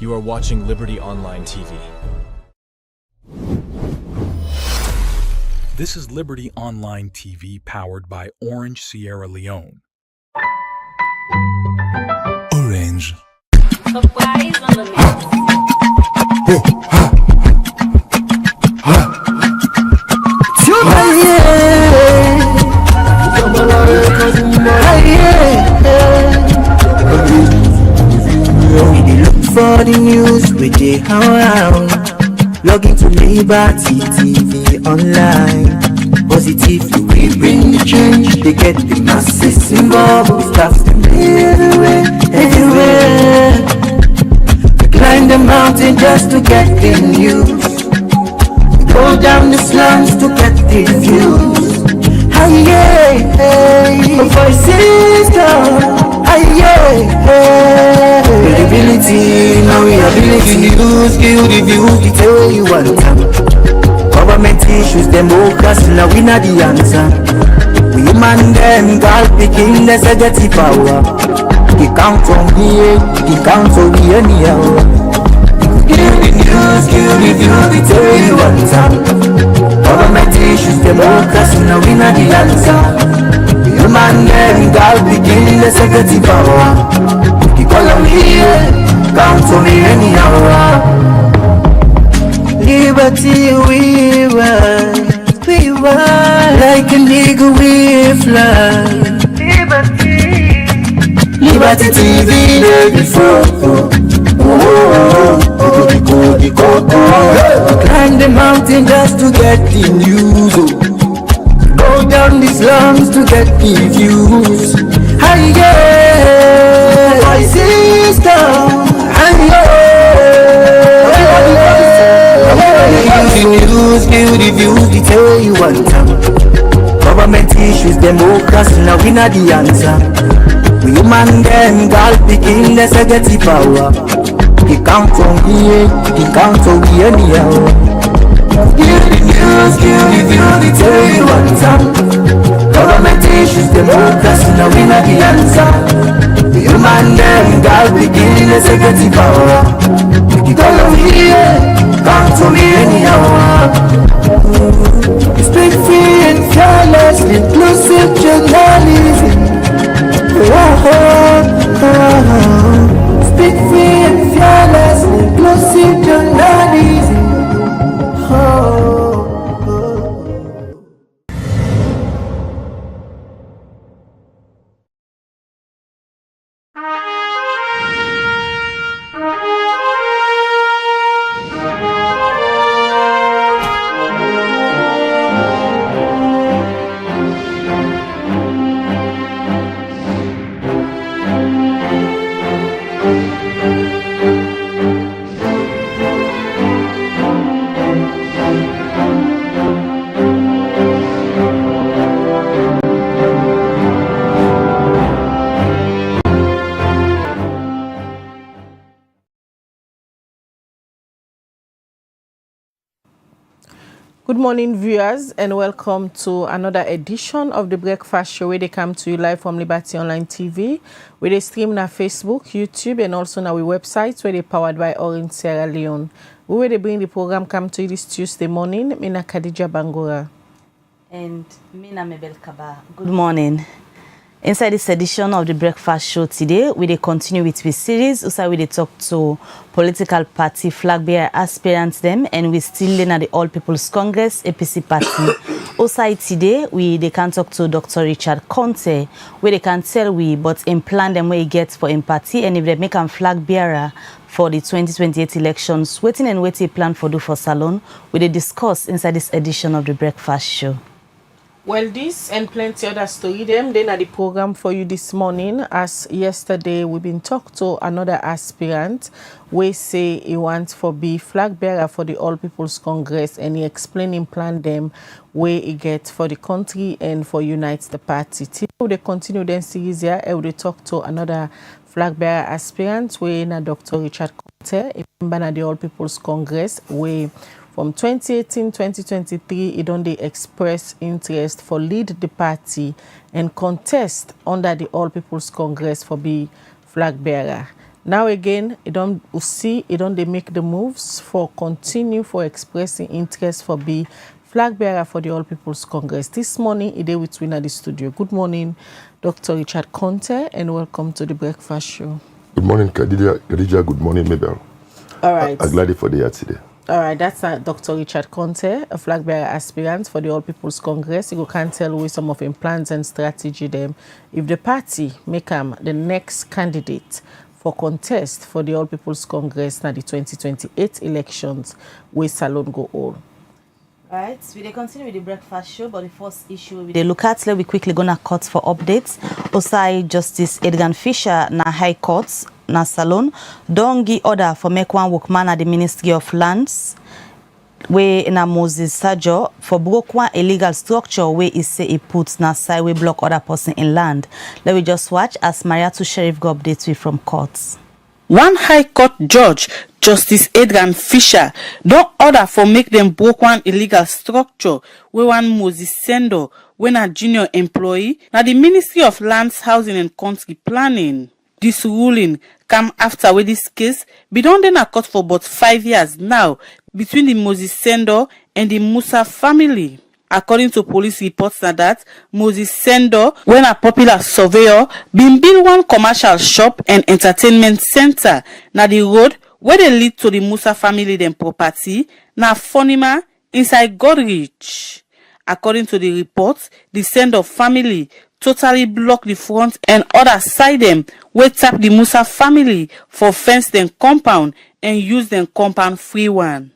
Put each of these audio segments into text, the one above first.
You are watching Liberty Online TV. This is Liberty Online TV powered by Orange Sierra Leone. Orange. Surprise on the mix. For the news we dey around, log into Liberty TV online. Positively we bring the change, they get the masses involved. We start them everywhere. We climb the mountain just to get the news. We go down the slums to get the views. Voices down. Credibility, now we ability. News, give the views, we tell you one time. Government issues, democracy, now we not the answer. We man them, God picking, there's a dirty power. They count on me, they count on me anyhow. Give the news, give the views, we tell you one time. Government issues, democracy, now we not the answer. You man them, God begin the security power. You call on here, count on me anyhow. Liberty we ride like a nigga we fly. Liberty TV baby photo. Climb the mountain just to get the news. Go down the slums to get the views. Voices down. News, give the views, they tell you one time. Government issues, democracy, now we not the answer. We human them, God picking, there's a dirty power. They count on me, they count on me anyhow. Give the news, give the views, they tell you one time. Government issues, democracy, now we not the answer. The human them, God begin, there's a dirty power. You call on here, come to me anyhow. Speak free and fearless, inclusive journalism. Speak free and fearless, inclusive journalism. Good morning, viewers, and welcome to another edition of the Breakfast Show, where they come to you live from Liberty Online TV, where they stream on Facebook, YouTube, and also on our website, where they powered by Orange Sierra Leone. Where they bring the program come to you this Tuesday morning, Mina Khadija Bangura. And Mina Mabel Kaba. Good morning. Inside this edition of the Breakfast Show today, we will continue with this series. Also, we will talk to political party flagbearer aspirants them, and we still in at the All People's Congress APC party. Also today, they can talk to Dr. Richard Konteh, where they can tell we but in plan them where he gets for in party, and if they make him flag-bearer for the 2028 elections, waiting and waiting plan for do for Salon, we will discuss inside this edition of the Breakfast Show. Well, this and plenty other story them then at the program for you this morning. As yesterday we've been talked to another aspirant we say he wants for be flag bearer for the All People's Congress, and he explaining plan them where he get for the country and for unite the party. Till they continue then series here, I will talk to another flag bearer aspirant we na Dr. Richard Konteh, a member of the All People's Congress, where from 2018-2023, he don't express interest for lead the party and contest under the All People's Congress for be flag bearer. Now again, they make the moves for continue for expressing interest for be flag bearer for the All People's Congress. This morning, he with me at the studio. Good morning, Dr. Richard Konteh, and welcome to the breakfast show. Good morning, Khadija. Good morning, Mabel. All right. I'm glad for the year today. All right, that's Dr. Richard Konteh, a flag bearer aspirant for the All People's Congress. You can tell with some of his plans and strategy them if the party make him the next candidate for contest for the All People's Congress na the 2028 elections where Salon go all. Alright, we continue with the breakfast show, but the first issue we look at, we quickly gonna cut for updates. Osai Justice Edgar Fisher na High Court na Salon don't give order for make one workman at the Ministry of Lands where na Moses Sajo for broke one illegal structure where he say he puts na side we block other person in land. Let me just watch as Maria to Sheriff go updates we from courts. One High Court judge, Justice Edgar Fisher, don't order for make them broke one illegal structure where one Moses Sendo when a junior employee na the Ministry of Lands, Housing and Country Planning. This ruling come after where this case be done in a court for about 5 years now between the Moses Sendo and the Musa family. According to police reports that Moses Sendo, when a popular surveyor, been build one commercial shop and entertainment center na the road where they lead to the Musa family them property na Fonima inside Godrich. According to the reports, the Sendo family totally block the front and other side them where tap the Musa family for fence them compound and use them compound free one.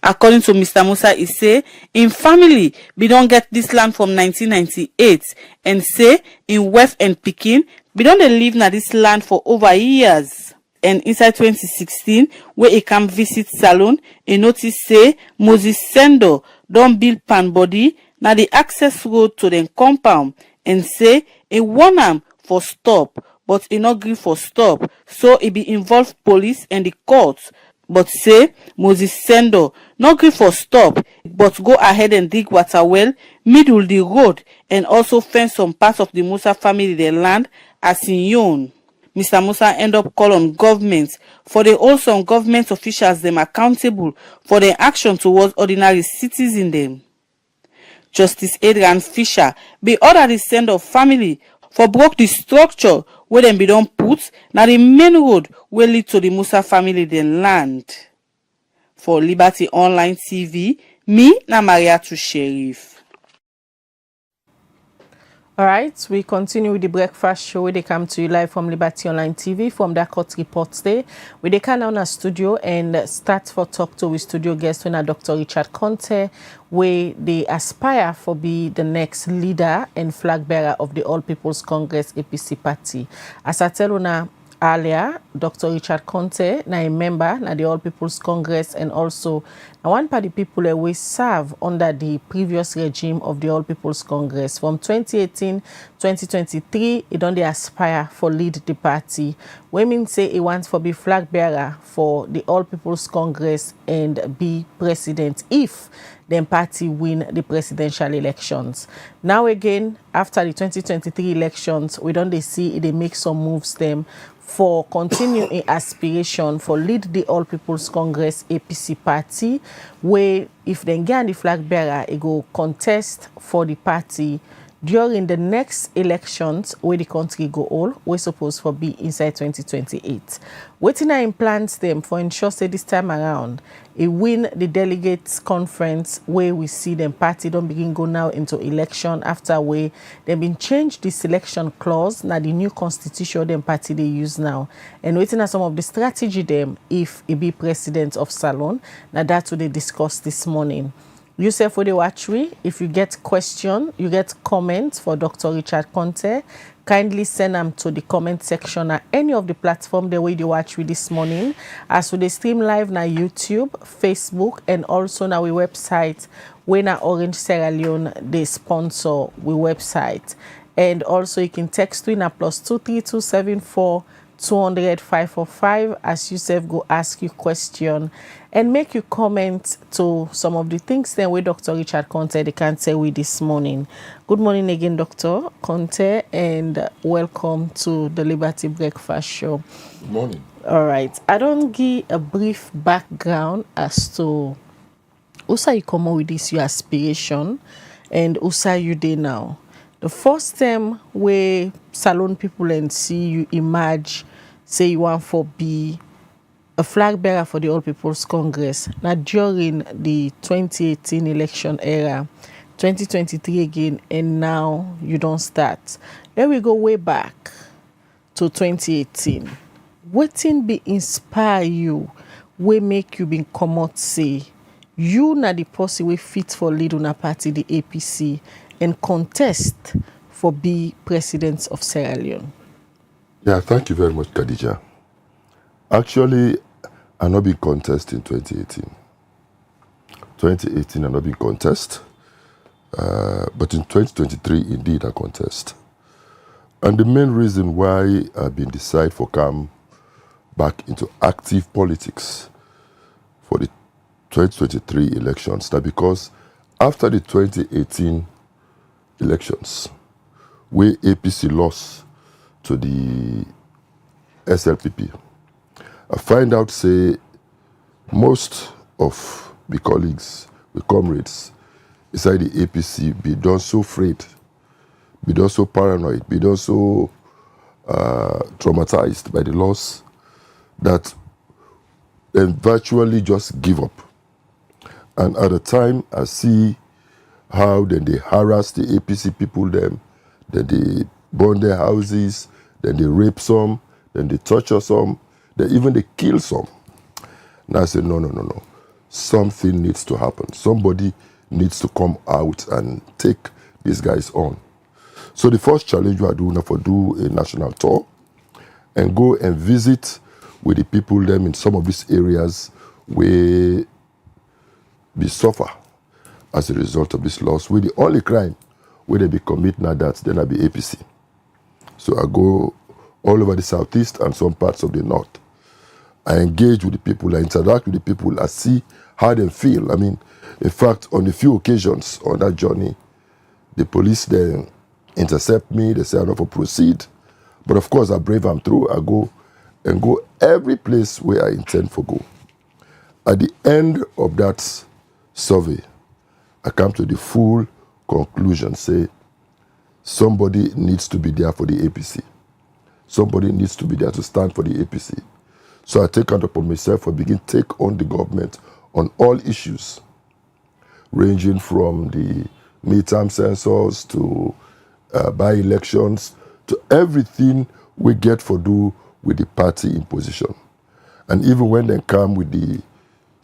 According to Mr. Musa, he say, in family, we don't get this land from 1998 and say, in West and Pekin, we don't live na this land for over years. And inside 2016, where he come visit Salon, he notice say, Moses Sendo don't build pan body na the access road to the compound and say, he want am for stop, but he not agree for stop. So he be involved police and the courts. But say Moses Sendo not agree for stop, but go ahead and dig water well, middle the road, and also fence some parts of the Musa family their land as in own. Mr. Musa end up call on government for the also government officials them accountable for their action towards ordinary citizens them. Justice Edgar Fisher be order the Sendo family for broke the structure where them be don't put na the main road will lead to the Musa family then land. For Liberty Online TV, me na Maria to Sheriff. All right, we continue with the breakfast show where they come to you live from Liberty Online TV from the court reports day. We they can on a studio and start for talk to with studio guest when Dr. Richard Konteh, where they aspire for be the next leader and flag bearer of the All People's Congress APC party. As I tell you earlier, Dr. Richard Konteh, na a member na the All People's Congress and also na one party people we serve under the previous regime of the All People's Congress. From 2018-2023, he don't aspire for lead the party. Women say he wants for be flag bearer for the All People's Congress and be president if the party win the presidential elections. Now again, after the 2023 elections, we don't see they make some moves them for continuing aspiration for lead the All People's Congress APC party, where if they get the flag bearer, it go contest for the party during the next elections where the country go all, we're supposed to be inside 2028. Waiting I implants them for ensure say this time around, it win the delegates conference where we see them party don't begin go now into election after where they've been changed the selection clause, now the new constitution them party they use now. And waiting at some of the strategy them if it be president of Salon, now that's what they discussed this morning. Yourself for the watchery, if you get question, you get comments for Dr. Richard Konteh, kindly send them to the comment section at any of the platform the way you watch with this morning. As we stream live na YouTube, Facebook, and also na we website where na Orange Sierra Leone they sponsor we website. And also you can text in a +23274 200 545 as yourself go ask you question and make you comment to some of the things then with Dr. Richard Konteh they can say with this morning. Good morning again, Dr. Konteh, and welcome to the Liberty Breakfast Show. Good morning. All right. I don't give a brief background as to Usa you come up with this your aspiration and Usa you dey now. The first time where salon people and see you emerge, say you want for be a flag bearer for the All People's Congress. Now during the 2018 election era, 2023 again, and now you don't start. Let we go way back to 2018. Wetin be inspire you, wey make you been come out say you na the person wey fit for lead una party, the APC, and contest for be president of Sierra Leone? Yeah, thank you very much, Khadija. Actually, I not been contest in 2018. 2018, I not been contest. But in 2023, indeed, I contest. And the main reason why I've been decided for come back into active politics for the 2023 elections, that because after the 2018 elections, where APC lost to the SLPP, I find out, say, most of the colleagues, the comrades inside the APC be done so afraid, be done so paranoid, be done so traumatized by the loss that they virtually just give up. And at the time, I see how then they harass the APC people, then they burn their houses, then they rape some, then they torture some, then even they kill some. And I said, no. Something needs to happen. Somebody needs to come out and take these guys on. So the first challenge we are doing for do a national tour and go and visit with the people them in some of these areas where we suffer as a result of this loss. Where the only crime where they be commit now that then I be APC. So I go all over the southeast and some parts of the north. I engage with the people, I interact with the people, I see how they feel. I mean, in fact, on a few occasions on that journey, the police then intercept me, they say I don't proceed. But of course, I brave them through. I go every place where I intend for go. At the end of that survey, I come to the full conclusion, say, somebody needs to be there for the APC. Somebody needs to be there to stand for the APC. So I take it upon myself to begin take on the government on all issues, ranging from the midterm census to by-elections to everything we get for do with the party in position. And even when they come with the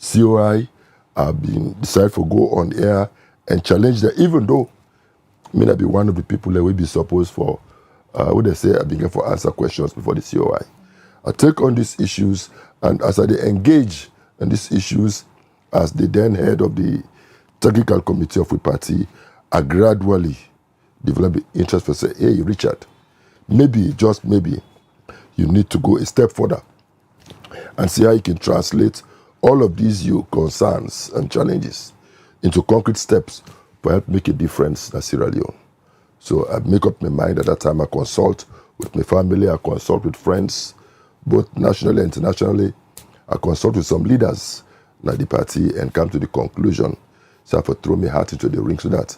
COI, I've been decided to go on air and challenge them, even though I may not be one of the people that will be supposed for, what they say, I've been here for answer questions before the COI. I take on these issues, and as I engage in these issues, as the then head of the technical committee of the party, I gradually develop the interest for say, hey, Richard, maybe, just maybe, you need to go a step further and see how you can translate all of these your concerns and challenges into concrete steps to help make a difference in Sierra Leone. So I make up my mind at that time. I consult with my family, I consult with friends, both nationally and internationally. I consult with some leaders in the party and come to the conclusion. So I have to throw my heart into the ring so that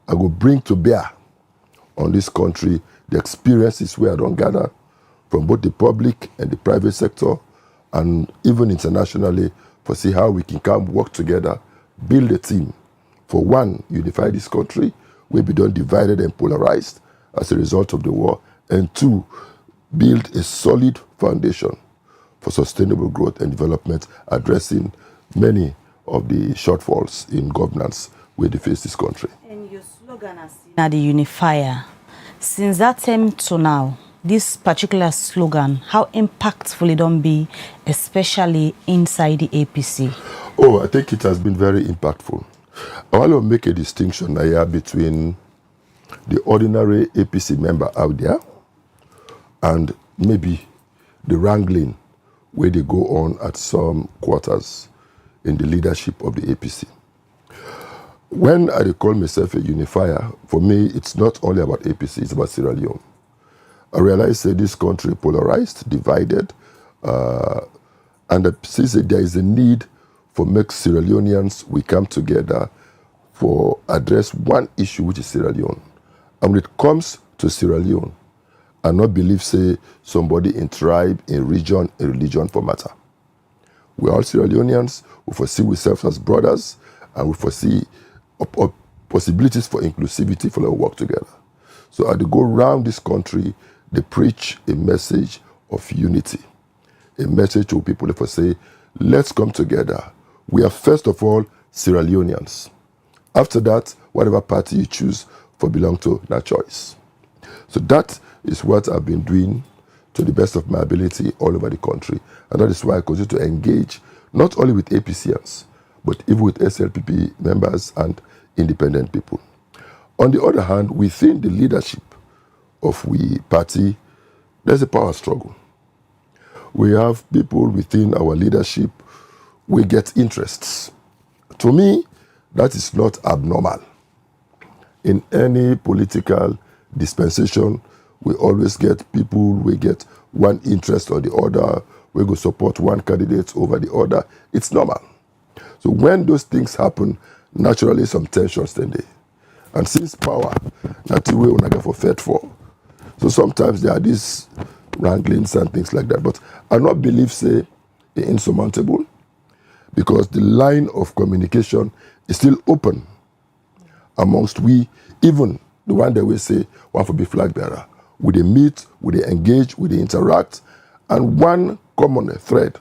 I will bring to bear on this country the experiences where I don't gather from both the public and the private sector and even internationally for see how we can come work together, build a team for one, unify this country, where we don't divided and polarized as a result of the war, and two, build a solid foundation for sustainable growth and development, addressing many of the shortfalls in governance where they face this country. And your slogan as now the unifier. Since that time to now, this particular slogan, how impactful it don't be, especially inside the APC? Oh, I think it has been very impactful. I want to make a distinction here between the ordinary APC member out there and maybe the wrangling where they go on at some quarters in the leadership of the APC. When I call myself a unifier, for me, it's not only about APC, it's about Sierra Leone. I realize that this country polarized, divided, And since there is a need for make Sierra Leoneans, we come together for address one issue, which is Sierra Leone. And when it comes to Sierra Leone, I not believe, say, somebody in tribe, in region, in religion for matter. We're all Sierra Leoneans. We foresee ourselves as brothers, and we foresee possibilities for inclusivity for our work together. So as they go around this country, they preach a message of unity, a message to people for say, let's come together. We are first of all Sierra Leoneans. After that, whatever party you choose for belong to, that choice. So that is what I've been doing to the best of my ability all over the country. And that is why I continue to engage not only with APCians, but even with SLPP members and independent people. On the other hand, within the leadership of we party, there's a power struggle. We have people within our leadership, we get interests. To me, that is not abnormal. In any political dispensation, we always get people, we get one interest or the other, we go support one candidate over the other. It's normal. So when those things happen, naturally some tensions then there. And since power, that's the way we get for fed for. So sometimes there are these wranglings and things like that. But I not believe, say, insurmountable, because the line of communication is still open amongst we, even the one that we say, one for be flag bearer. We they meet, we they engage, we they interact, and one common thread,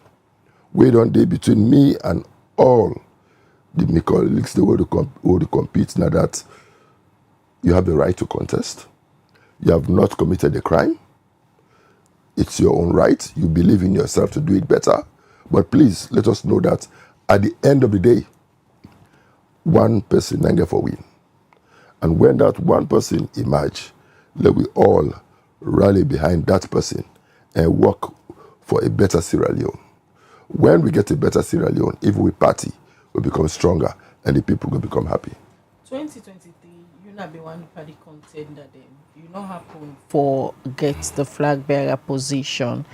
we don't day between me and all the colleagues the way to compete now that you have the right to contest. You have not committed a crime. It's your own right. You believe in yourself to do it better. But please, let us know that at the end of the day, one person nanga for win. And when that one person emerge, let we all rally behind that person and work for a better Sierra Leone. When we get a better Sierra Leone, if we party, we become stronger and the people will become happy. 2023, you not be one party contender then. You not happen for get the flag bearer position.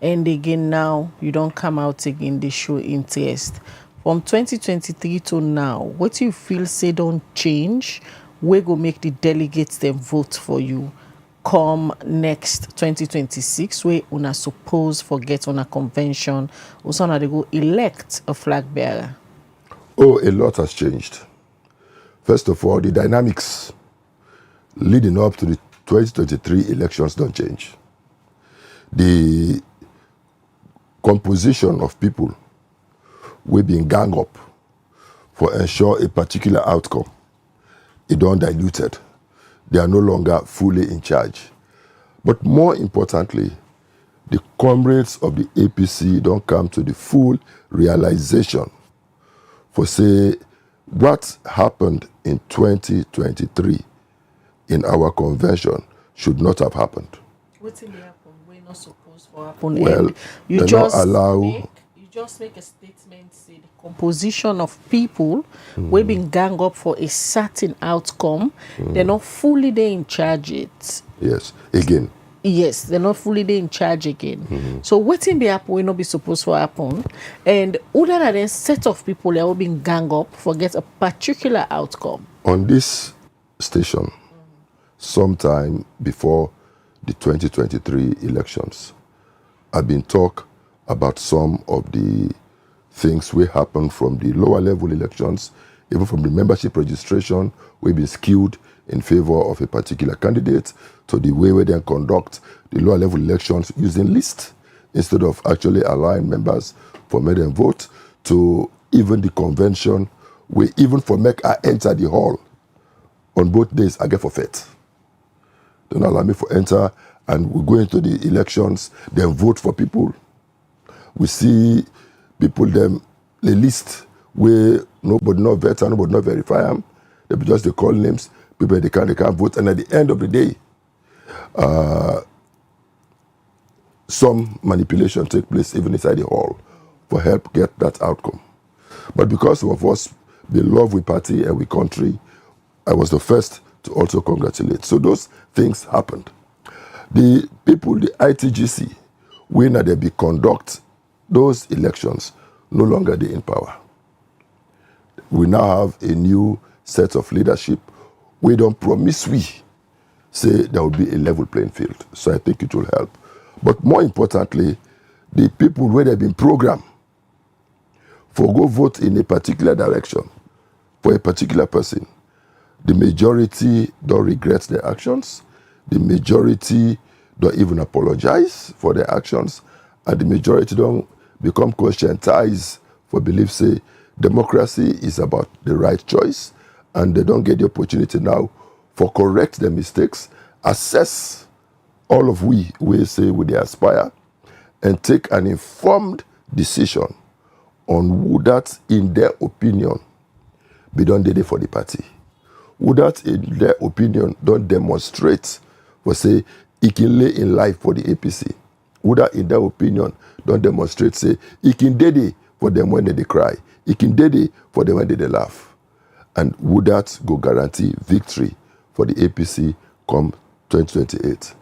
And again now, you don't come out again, they show interest. From 2023 to now, what do you feel say don't change? We go make the delegates them vote for you come next 2026 where una suppose forget on a convention also now they go elect a flag bearer. Oh, a lot has changed. First of all, the dynamics leading up to the 2023 elections don't change. The composition of people will be gang up for ensure a particular outcome. It don't diluted. They are no longer fully in charge. But more importantly, the comrades of the APC don't come to the full realization for say what happened in 2023 in our convention should not have happened. What's in the happen? We're not supposed to happen. Well, you they just not allow. You just make a statement say the composition of people we been gang up for a certain outcome. They're not fully there in charge it. Yes, again. Yes, they're not fully there in charge again. So what's in the happen will not be supposed to happen. And other than set of people that have been gang up forget a particular outcome. On this station, sometime before the 2023 elections, I've been talk about some of the things we happen from the lower level elections, even from the membership registration, we've been skewed in favor of a particular candidate, to the way we then conduct the lower level elections using lists instead of actually allowing members for make them vote, to even the convention, we even for make I enter the hall on both days I get forfeit. Don't allow me for enter, and we go into the elections, then vote for people. We see people them the list where nobody not vet and nobody not verify them. They just they call names, people they can't vote, and at the end of the day, some manipulation take place even inside the hall for help get that outcome. But because of us, the love we party and we country, I was the first to also congratulate. So those things happened. The people, the ITGC, when they be conduct those elections, no longer they in power. We now have a new set of leadership. We don't promise say there will be a level playing field. So I think it will help. But more importantly, the people where they've been programmed for go vote in a particular direction for a particular person, the majority don't regret their actions. The majority don't even apologize for their actions. And the majority don't become conscientized for belief, say, democracy is about the right choice. And they don't get the opportunity now for correct their mistakes, assess all of we say we they aspire, and take an informed decision on who that, in their opinion, be done did it for the party. Who that, in their opinion, don't demonstrate for say, he can lay in life for the APC. Who that, in their opinion, don't demonstrate, say, he can did it for them when they cry. He can did it for them when they laugh. And would that go guarantee victory for the APC come 2028?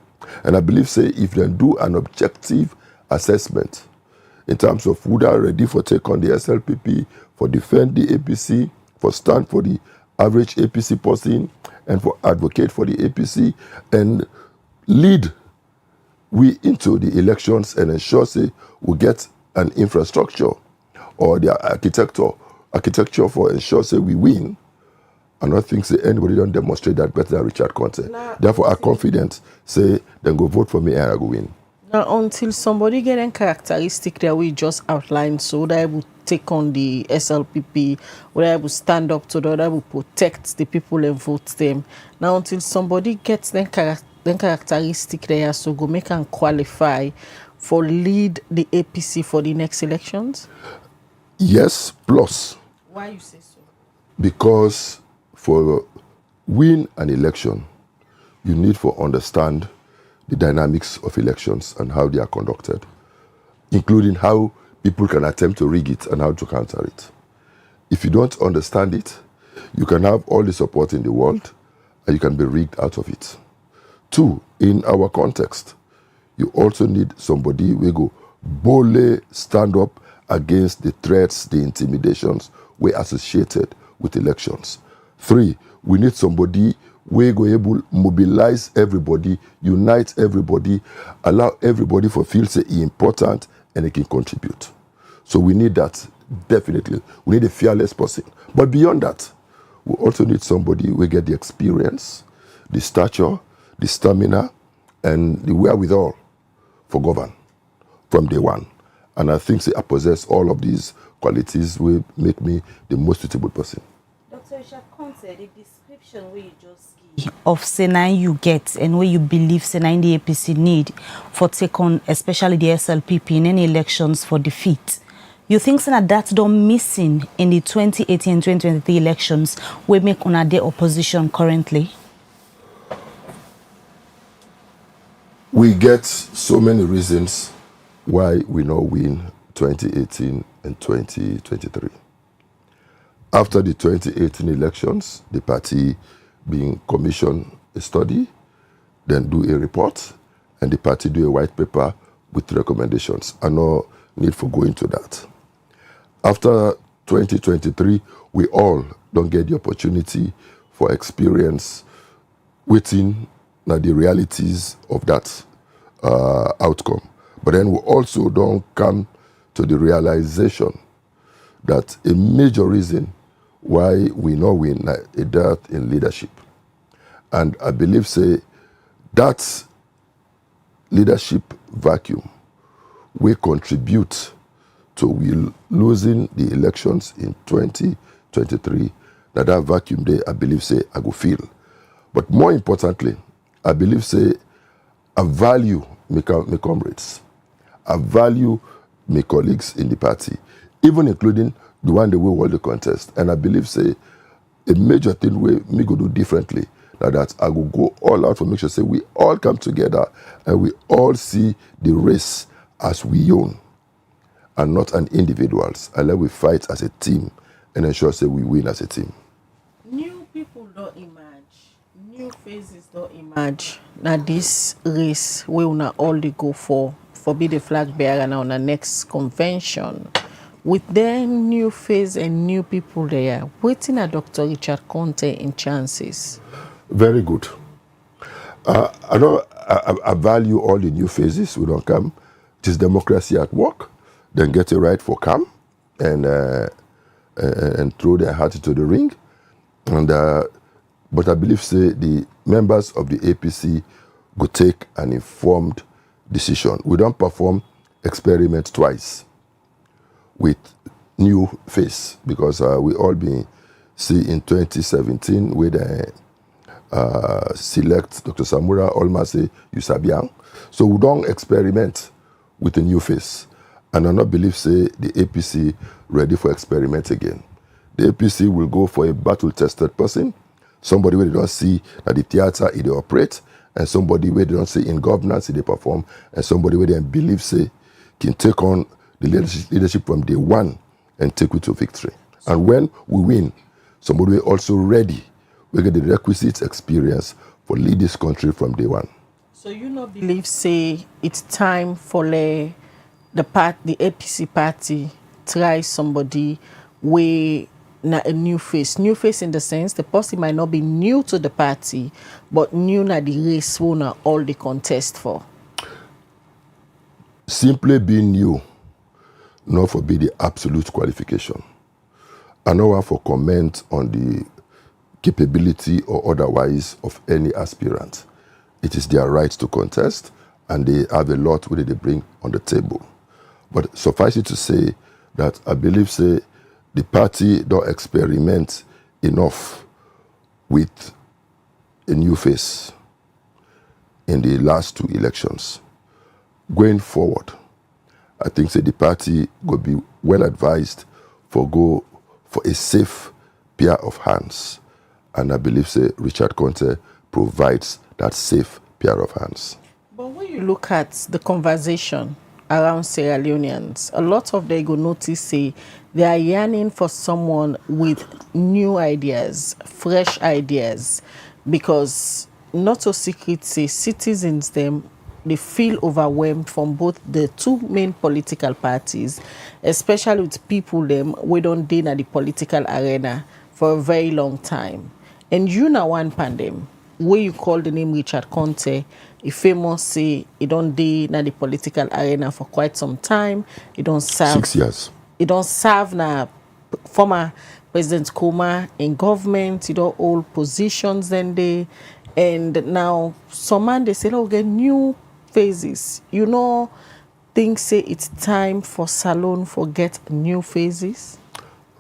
And I believe, say, if they do an objective assessment in terms of who are ready for take on the SLPP, for defend the APC, for stand for the average APC person, and for advocate for the APC, and lead we into the elections and ensure, say, we get an infrastructure or the architecture for ensure, say, we win. I don't think say anybody don't demonstrate that better than Richard Konteh. Therefore, I'm confident, say, then go vote for me and I go win. Now, until somebody get a characteristic that we just outlined, so that I will take on the SLPP, where I will stand up to the other, will protect the people and vote them. Now, until somebody gets the characteristic there, so go make and qualify for lead the APC for the next elections? Yes, plus. Why you say so? Because for win an election, you need to understand the dynamics of elections and how they are conducted, including how people can attempt to rig it and how to counter it. If you don't understand it, you can have all the support in the world and you can be rigged out of it. Two, in our context, you also need somebody who go boldly stand up against the threats, the intimidations we associated with elections. Three, we need somebody who go able mobilize everybody, unite everybody, allow everybody to feel say important and they can contribute. So we need that, definitely. We need a fearless person. But beyond that, we also need somebody who get the experience, the stature, the stamina, and the wherewithal for govern from day one. And I think say, I possess all of these qualities will make me the most suitable person. Dr. Richard Konteh, the description where you just give of Senai you get and where you believe Senai the APC need for take on especially the SLPP in any elections for defeat. You think that's done missing in the 2018 and 2023 elections we make on the opposition currently? We get so many reasons why we not win 2018 and 2023. After the 2018 elections, the party being commissioned a study, then do a report, and the party do a white paper with recommendations. I no need for going into that. After 2023, we all don't get the opportunity for experience within the realities of that outcome. But then we also don't come to the realization that a major reason why we not win a dearth in leadership. And I believe, say, that leadership vacuum will contribute to we losing the elections in 2023. That vacuum there, I believe, say, I go feel. But more importantly, I believe, say, I value my comrades. I value my colleagues in the party, even including the one that will hold the contest. And I believe, say, a major thing we me go do differently, that I will go all out for make sure, say, we all come together and we all see the race as we own and not an individuals. And let we fight as a team and ensure, say, we win as a team. New people don't emerge. New faces don't emerge. Now this race we will not all go for be the flag bearer now on the next convention. With their new face and new people there, waiting at Dr. Richard Konteh in chances. Very good. I value all the new faces who don't come. It is democracy at work. Then get it right for come and throw their heart into the ring. And but I believe say the members of the APC go take an informed decision. We don't perform experiment twice with new face because we all been see in 2017 where they select Dr. Samura Olmase Yusabiang. So we don't experiment with a new face. And I not believe say the APC ready for experiment again. The APC will go for a battle-tested person, somebody where they don't see that the theater they operate, and somebody where they don't see in governance they perform, and somebody where they believe say can take on the leadership from day one and take it to victory. And when we win, somebody will also ready. We get the requisite experience for lead this country from day one. So you not believe say it's time for the APC party try somebody with a new face. New face in the sense the person might not be new to the party, but new na the race who all the contest for. Simply being new, not for be the absolute qualification. I know one for comment on the capability or otherwise of any aspirant. It is their right to contest, and they have a lot where they bring on the table. But suffice it to say that I believe say the party don't experiment enough with a new face in the last two elections. Going forward, I think say the party will be well advised for go for a safe pair of hands. And I believe say Richard Konteh provides that safe pair of hands. But when you look at the conversation around Sierra Leoneans, a lot of them go notice say they are yearning for someone with new ideas, fresh ideas, because not so secret say citizens them they feel overwhelmed from both the two main political parties, especially with people them we don't deal at the political arena for a very long time. And you know one pandem where you call the name Richard Konteh, a famous say he don't deal at the political arena for quite some time. He don't serve 6 years. He don't serve na former President Kuma in government. He don't hold positions then they, and now some man they say oh get new phases. You know, things say it's time for Salone for get new phases.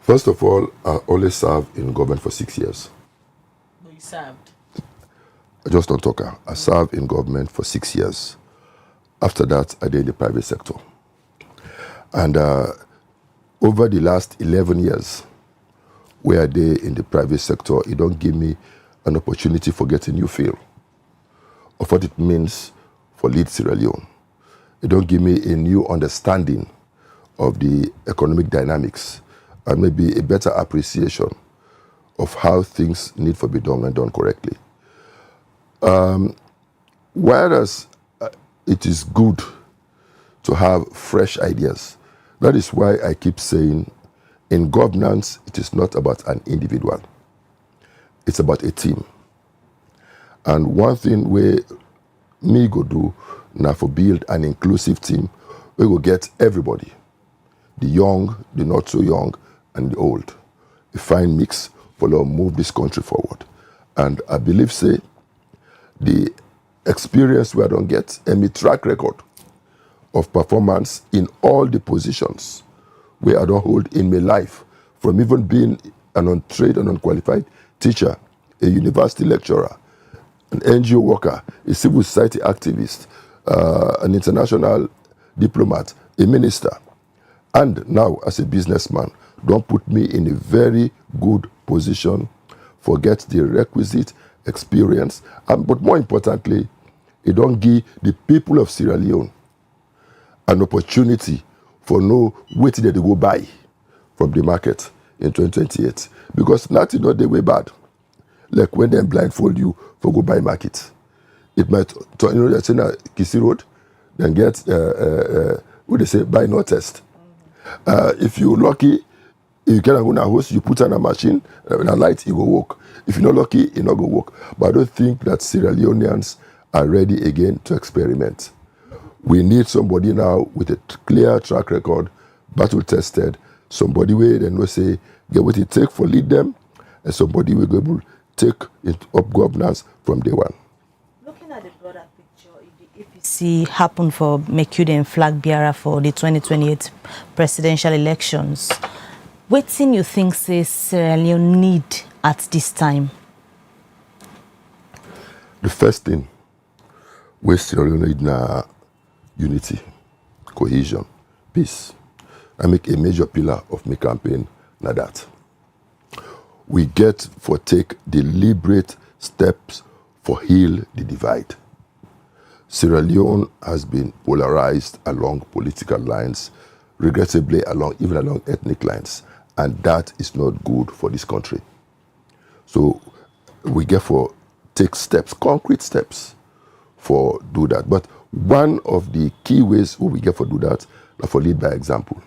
First of all, I only served in government for 6 years. But you served. I just don't talk. I served in government for 6 years. After that, I did in the private sector. And over the last 11 years, where I did in the private sector, it don't give me an opportunity for getting new feel of what it means for lead Sierra Leone. It don't give me a new understanding of the economic dynamics and maybe a better appreciation of how things need to be done and done correctly. Whereas it is good to have fresh ideas. That is why I keep saying in governance, it is not about an individual. It's about a team. And one thing where me go do now for build an inclusive team, we will get everybody, the young, the not so young, and the old. A fine mix for to move this country forward. And I believe say the experience we don't get and my track record of performance in all the positions where I don't hold in my life, from even being an untrained and unqualified teacher, a university lecturer, an NGO worker, a civil society activist, an international diplomat, a minister, and now as a businessman, don't put me in a very good position for get the requisite experience, but more importantly, it don't give the people of Sierra Leone an opportunity for no waiting that they go buy from the market in 2028. Because nothing not the way bad. Like when they blindfold you for go buy market. It might, you know, that's in a Kisi Road, then get what they say, buy no test. If you're lucky, you can go na host, you put on a machine, and a light, it will work. If you're not lucky, it not go work. But I don't think that Sierra Leoneans are ready again to experiment. We need somebody now with a clear track record, battle tested, somebody where they know say get what it take for lead them, and somebody will be able to take it up governance from day one. Looking at the broader picture, if the APC happen for make you the flag bearer for the 2028 presidential elections, what thing you think say Sierra Leone need at this time? The first thing we Sierra Leone need na unity, cohesion, peace. I make a major pillar of my campaign na that. We get for take deliberate steps for heal the divide. Sierra Leone has been polarized along political lines, regrettably even along ethnic lines, and that is not good for this country. So we get for take steps, concrete steps, for do that. But one of the key ways we get for do that is for lead by example.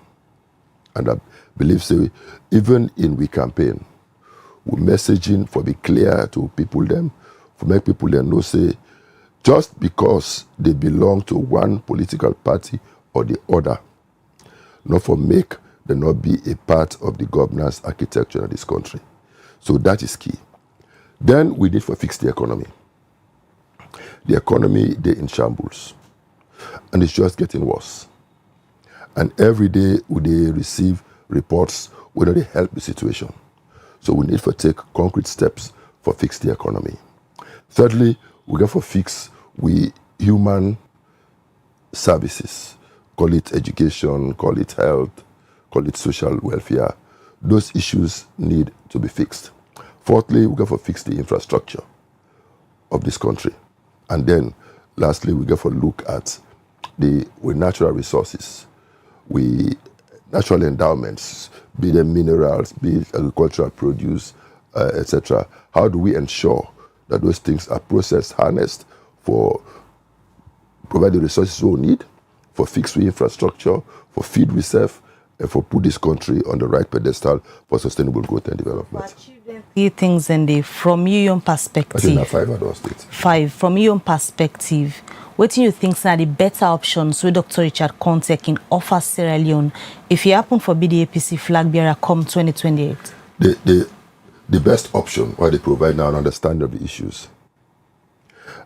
And I believe say even in we campaign, we messaging for be clear to people them, for make people them know say just because they belong to one political party or the other, not for make them not be a part of the governance architecture of this country. So that is key. Then we need to fix the economy. The economy, they're in shambles. And it's just getting worse. And every day they receive reports whether they help the situation. So we need to take concrete steps for fix the economy. Thirdly, we got to fix we human services. Call it education, call it health, call it social welfare. Those issues need to be fixed. Fourthly, we got to fix the infrastructure of this country. And then, lastly, we got to look at the natural resources, natural endowments, be them minerals, be it agricultural produce, etc. How do we ensure that those things are processed, harnessed for provide the resources we need, for fix the infrastructure, for feed reserve, and for put this country on the right pedestal for sustainable growth and development. Key things in the from your own perspective. I think 5 at our state. 5 from your own perspective. What do you think are the better options with Dr. Richard Konteh can offer Sierra Leone if you happen for be the APC flag bearer come 2028? The best option why they provide now an understanding of the issues,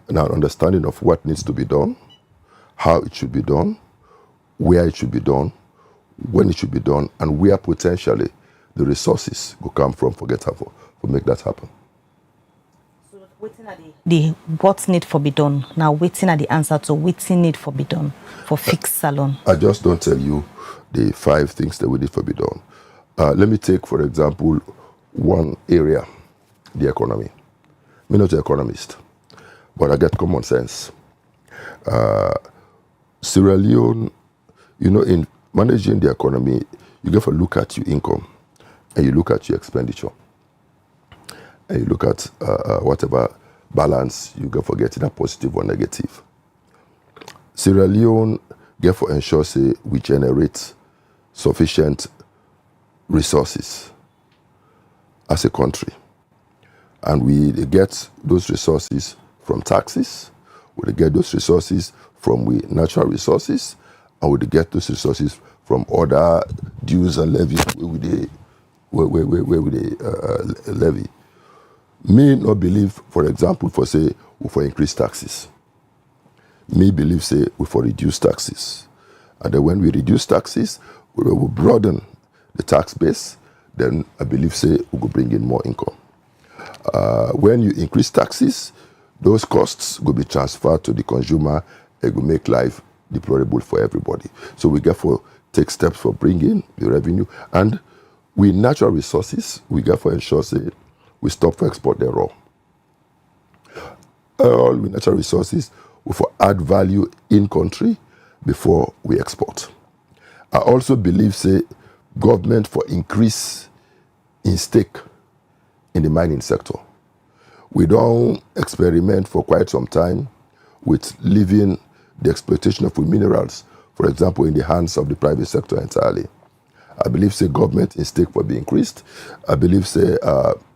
now an understanding of what needs to be done, how it should be done, where it should be done, when it should be done, and where potentially the resources will come from for make that happen. So waiting at the what need for be done. Now waiting at the answer to waiting need for be done for fixed salon. I just don't tell you the 5 things that we need for be done. Let me take, for example, one area, the economy. I'm not an economist, but I get common sense. Sierra Leone, in managing the economy, you get to look at your income and you look at your expenditure. And you look at whatever balance you get for getting a positive or negative. Sierra Leone get for ensure say we generate sufficient resources as a country. And we get those resources from taxes, we get those resources from we natural resources, and we get those resources from other dues and levies where we levy. Me not believe, for example, we for increase taxes. Me believe say we for reduce taxes. And then when we reduce taxes, we will broaden the tax base, then I believe say we will bring in more income. When you increase taxes, those costs will be transferred to the consumer and will make life deplorable for everybody. So we get for take steps for bringing the revenue, and with natural resources, we get for ensure say we stop for export the raw. All with natural resources, we for add value in country before we export. I also believe say government for increase in stake in the mining sector. We don't experiment for quite some time with leaving the exploitation of minerals, for example, in the hands of the private sector entirely. I believe, say, government in stake will be increased. I believe, say,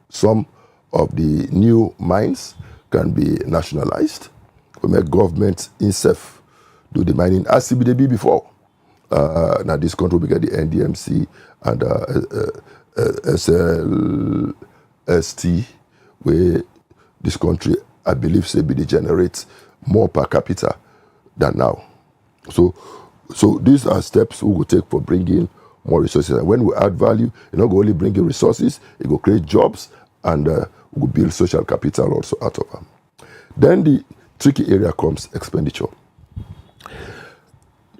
some of the new mines can be nationalized. We make government itself do the mining as CBDB before. Now this country we get the NDMC and SLST, where this country, I believe, say, BD generates more per capita than now. So these are steps we will take for bringing more resources. And when we add value, you know, go only bring in resources, it will create jobs, and we will build social capital also out of them. Then the tricky area comes expenditure.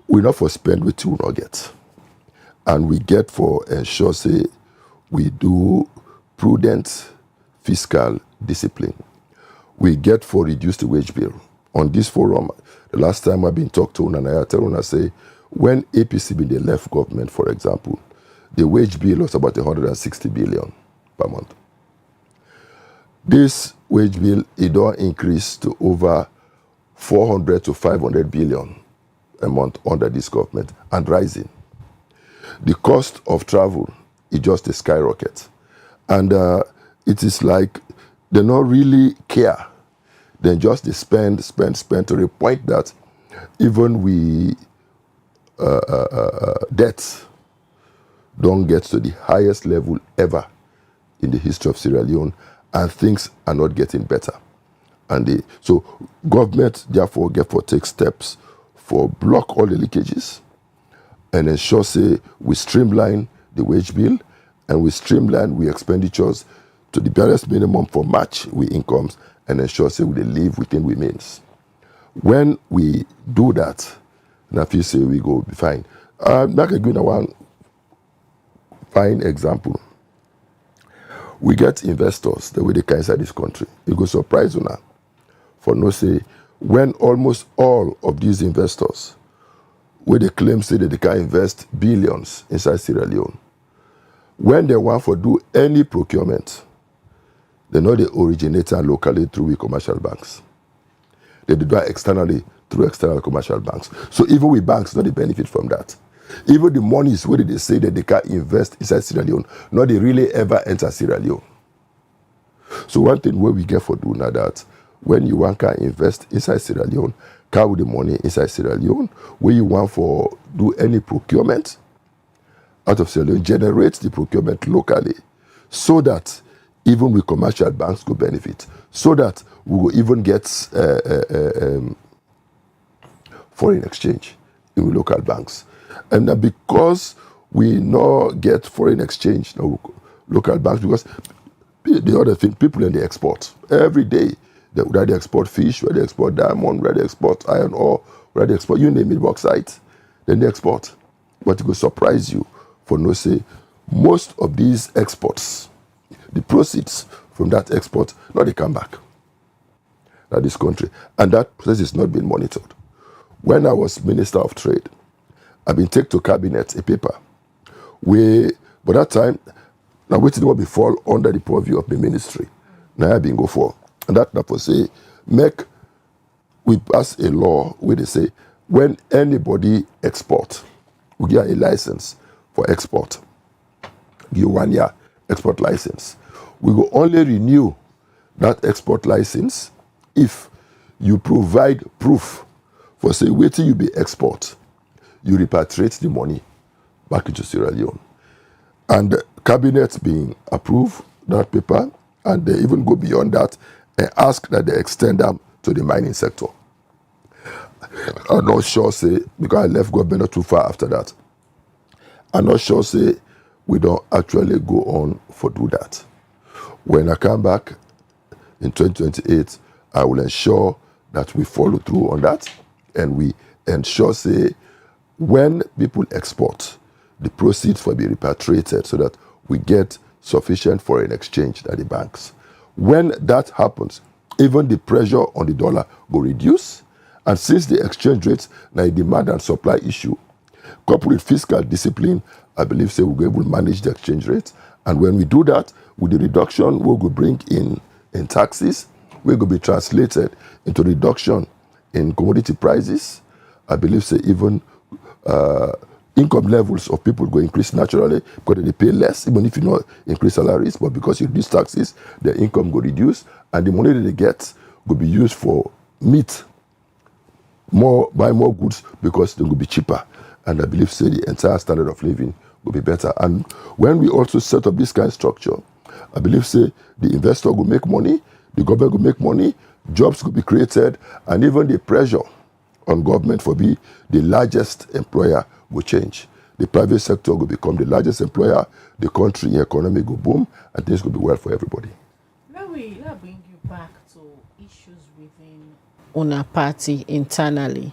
We not for spend what we not get, and we get for ensure, say, we do prudent fiscal discipline. We get for reduce the wage bill. On this forum, the last time I've been talked to, and I tell Una say, when APC been the left government, for example, the wage bill was about 160 billion per month. This wage bill, it don't increase to over 400 to 500 billion a month under this government and rising. The cost of travel is just a skyrocket. And it is like they don't really care. They just spend to the point that even we debts don't get to the highest level ever in the history of Sierra Leone, and things are not getting better. And so government therefore take steps for block all the leakages and ensure, say, we streamline the wage bill and we streamline we expenditures to the barest minimum for match we incomes and ensure, say, we live within we means. When we do that, and if you say we go be fine. Like I give one fine example. We get investors the way they can inside this country. It go surprise Una. For no say, when almost all of these investors, where they claim say that they can invest billions inside Sierra Leone, when they want to do any procurement, they know they originate locally through commercial banks. They do that externally through external commercial banks. So even with banks, not they benefit from that. Even the monies where they say that they can invest inside Sierra Leone, not they really ever enter Sierra Leone. So one thing where we get for do now that when you want to invest inside Sierra Leone, carry the money inside Sierra Leone, where you want for do any procurement out of Sierra Leone, generate the procurement locally, so that even with commercial banks go benefit, so that we will even get foreign exchange in local banks. And because we not get foreign exchange in local banks, because the other thing, people in the export every day, whether they export fish, whether they export diamond, whether they export iron ore, whether they export, you name it, bauxite, then they export. But it will surprise you for no say, most of these exports, the proceeds from that export, now they come back to this country. And that process is not being monitored. When I was Minister of Trade, I've been taken to cabinet a paper where, by that time, now waiting will be fall under the purview of the ministry. Now I've been go for. And that for say, we pass a law where they say, when anybody export, we get a license for export. Give 1 year export license. We will only renew that export license if you provide proof for say, waiting you be export, you repatriate the money back into Sierra Leone. And the cabinet being approved that paper, and they even go beyond that and ask that they extend them to the mining sector. I'm not sure, say, because I left government not too far after that. I'm not sure, say, we don't actually go on for do that. When I come back in 2028, I will ensure that we follow through on that, and we ensure, say, when people export, the proceeds will be repatriated so that we get sufficient foreign exchange at the banks. When that happens, even the pressure on the dollar will reduce, and since the exchange rates now a demand and supply issue, coupled with fiscal discipline, I believe say we'll be able to manage the exchange rate. And when we do that, with the reduction we will bring in taxes, we will be translated into reduction in commodity prices, I believe say even income levels of people go increase naturally because they pay less, even if you not increase salaries, but because you reduce taxes, their income go reduce, and the money that they get will be used for meat, buy more goods because they will be cheaper. And I believe say the entire standard of living will be better. And when we also set up this kind of structure, I believe say the investor will make money, the government will make money, jobs will be created, and even the pressure on government for be the largest employer will change. The private sector will become the largest employer, the country economy will boom, and things will be well for everybody. Let me bring you back to issues within Una party internally.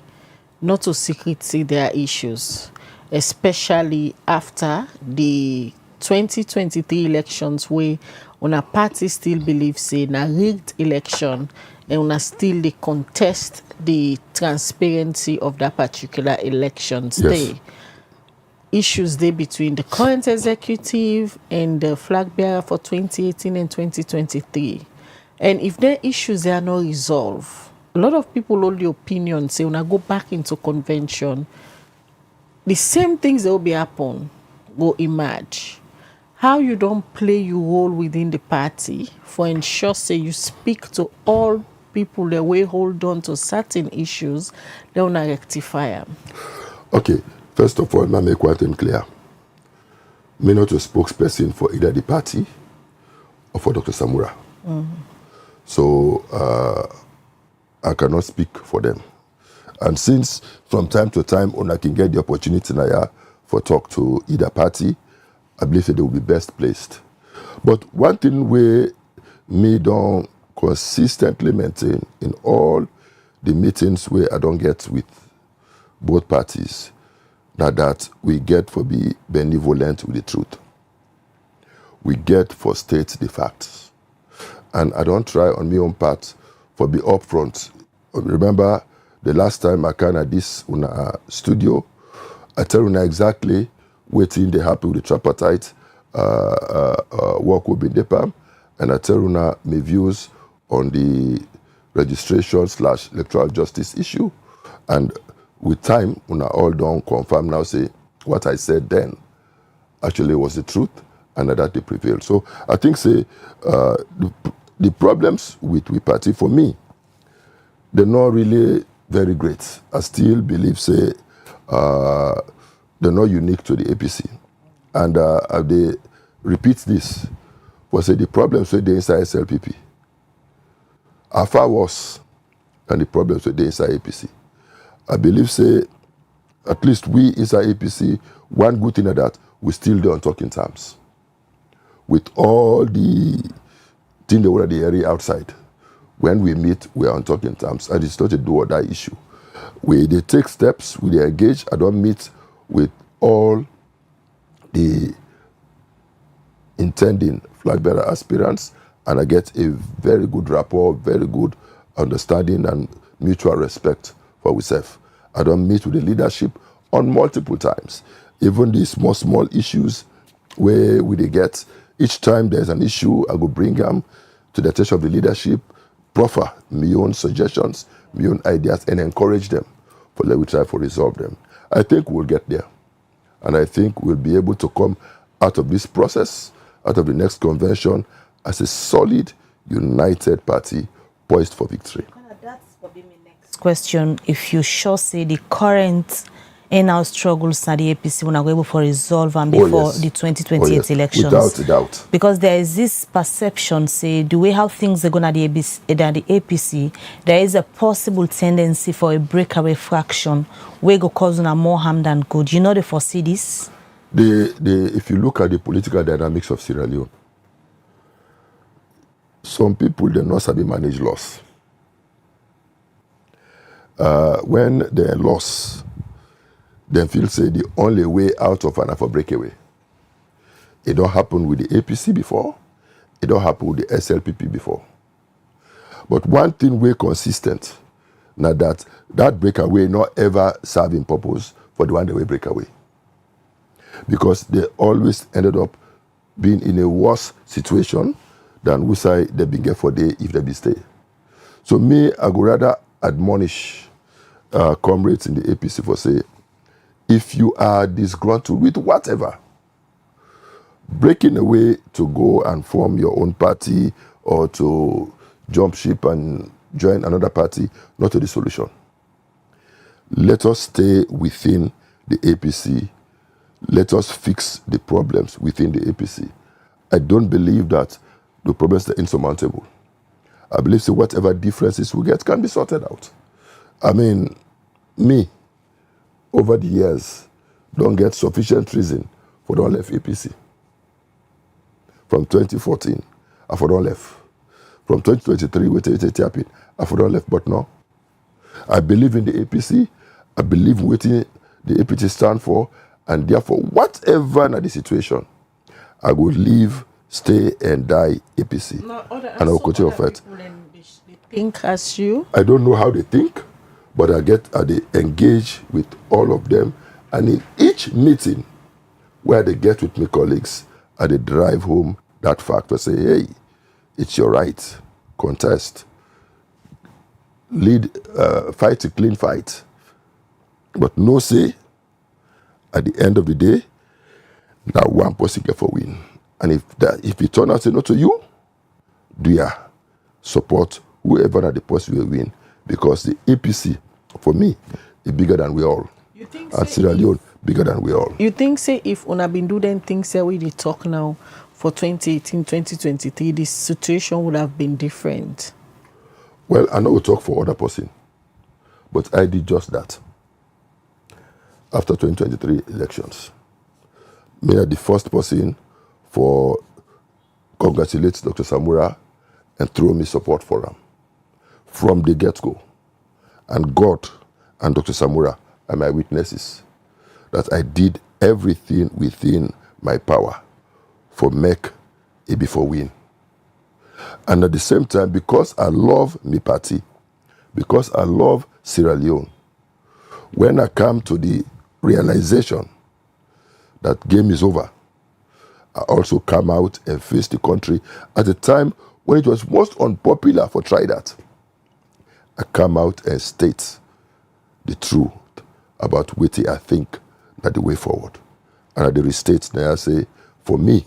Not to secretly there are issues, especially after the 2023 elections where Una party still believes say na rigged election and Una still they contest the transparency of that particular election day. Issues there between the current executive and the flag bearer for 2018 and 2023. And if there are issues they are not resolved, a lot of people hold the opinion say when I go back into convention, the same things that will be happen will emerge. How you don't play your role within the party for ensure say you speak to all people that will hold on to certain issues, they will not rectify them. Okay, first of all, I make one thing clear. Me not a spokesperson for either the party or for Dr. Samura. So I cannot speak for them. And since from time to time, when I can get the opportunity now for talk to either party, I believe that they will be best placed. But one thing we me don't consistently maintain in all the meetings where I don't get with both parties, that we get for be benevolent with the truth. We get for state the facts. And I don't try on my own part for be upfront. Remember the last time I came at this Una studio, I tell Una exactly waiting they happy with the tripartite work will be DEPAM, and I tell Una my views on the registration/electoral justice issue. And with time, Una all don't confirm now say what I said then actually was the truth and that they prevailed. So I think say the problems with party for me, they're not really very great. I still believe say they're not unique to the APC. And they repeat this, was say the problems with the inside SLPP are far worse than the problems with the inside APC. I believe say at least we inside APC, one good thing is that we still do on talking terms. With all the things that were at the area outside, when we meet, we are on talking terms, and it's not a do or die issue. They take steps, we engage. I don't meet with all the intending flag bearer aspirants, and I get a very good rapport, very good understanding and mutual respect for ourselves. I don't meet with the leadership on multiple times. Even these small issues where we get, each time there's an issue, I go bring them to the attention of the leadership, proffer my own suggestions, my own ideas, and encourage them for let we try to resolve them. I think we'll get there. And I think we'll be able to come out of this process, out of the next convention, as a solid, united party poised for victory. That's probably my next question. If you sure say the current in-house struggles at the APC will not go able to resolve and before the 2028 elections. Without a doubt. Because there is this perception, say, the way how things are going at the APC, there is a possible tendency for a breakaway fraction where go cause more harm than good. You know they foresee this? If you look at the political dynamics of Sierra Leone, some people they not sabi manage loss. When they loss, they feel say the only way out of an for breakaway. It don't happen with the APC before. It don't happen with the SLPP before. But one thing we're consistent, now that breakaway not ever serving purpose for the one that way breakaway. Because they always ended up being in a worse situation than we say they been get for day if they be stay. So me, I would rather admonish comrades in the APC for say, if you are disgruntled with whatever, breaking away to go and form your own party or to jump ship and join another party, not the solution. Let us stay within the APC. Let us fix the problems within the APC. I don't believe that the problems are insurmountable. I believe that whatever differences we get can be sorted out. I mean, me, over the years, don't get sufficient reason for don't left APC. From 2014, I for don't left. From 2023, it happened, I for don't left, but no. I believe in the APC. I believe in what the APC stand for, and therefore, whatever na the situation, I would live, stay, and die APC. And I will continue to fight. They think as you? I don't know how they think, but they engage with all of them, and in each meeting where they get with my colleagues, they drive home that fact to say, hey, it's your right, contest, lead, fight a clean fight. But no say, at the end of the day, that one person get for win. And if it turn out to say no to you, do you support whoever that the person will win? Because the APC, for me, is bigger than we all. You think and Sierra Leone, bigger than we all. You think, say, if una been doing things that we did talk now for 2018, 2023, this situation would have been different? Well, I know we talk for other person, but I did just that. After 2023 elections, me are the first person for congratulate Dr. Samura and throw me support for him from the get-go. And God and Dr. Samura are my witnesses that I did everything within my power for make a before win. And at the same time, because I love my party, because I love Sierra Leone, when I come to the realization that game is over, I also come out and face the country at a time when it was most unpopular for try that. I come out and state the truth about what I think that the way forward. And I restate now I say, for me,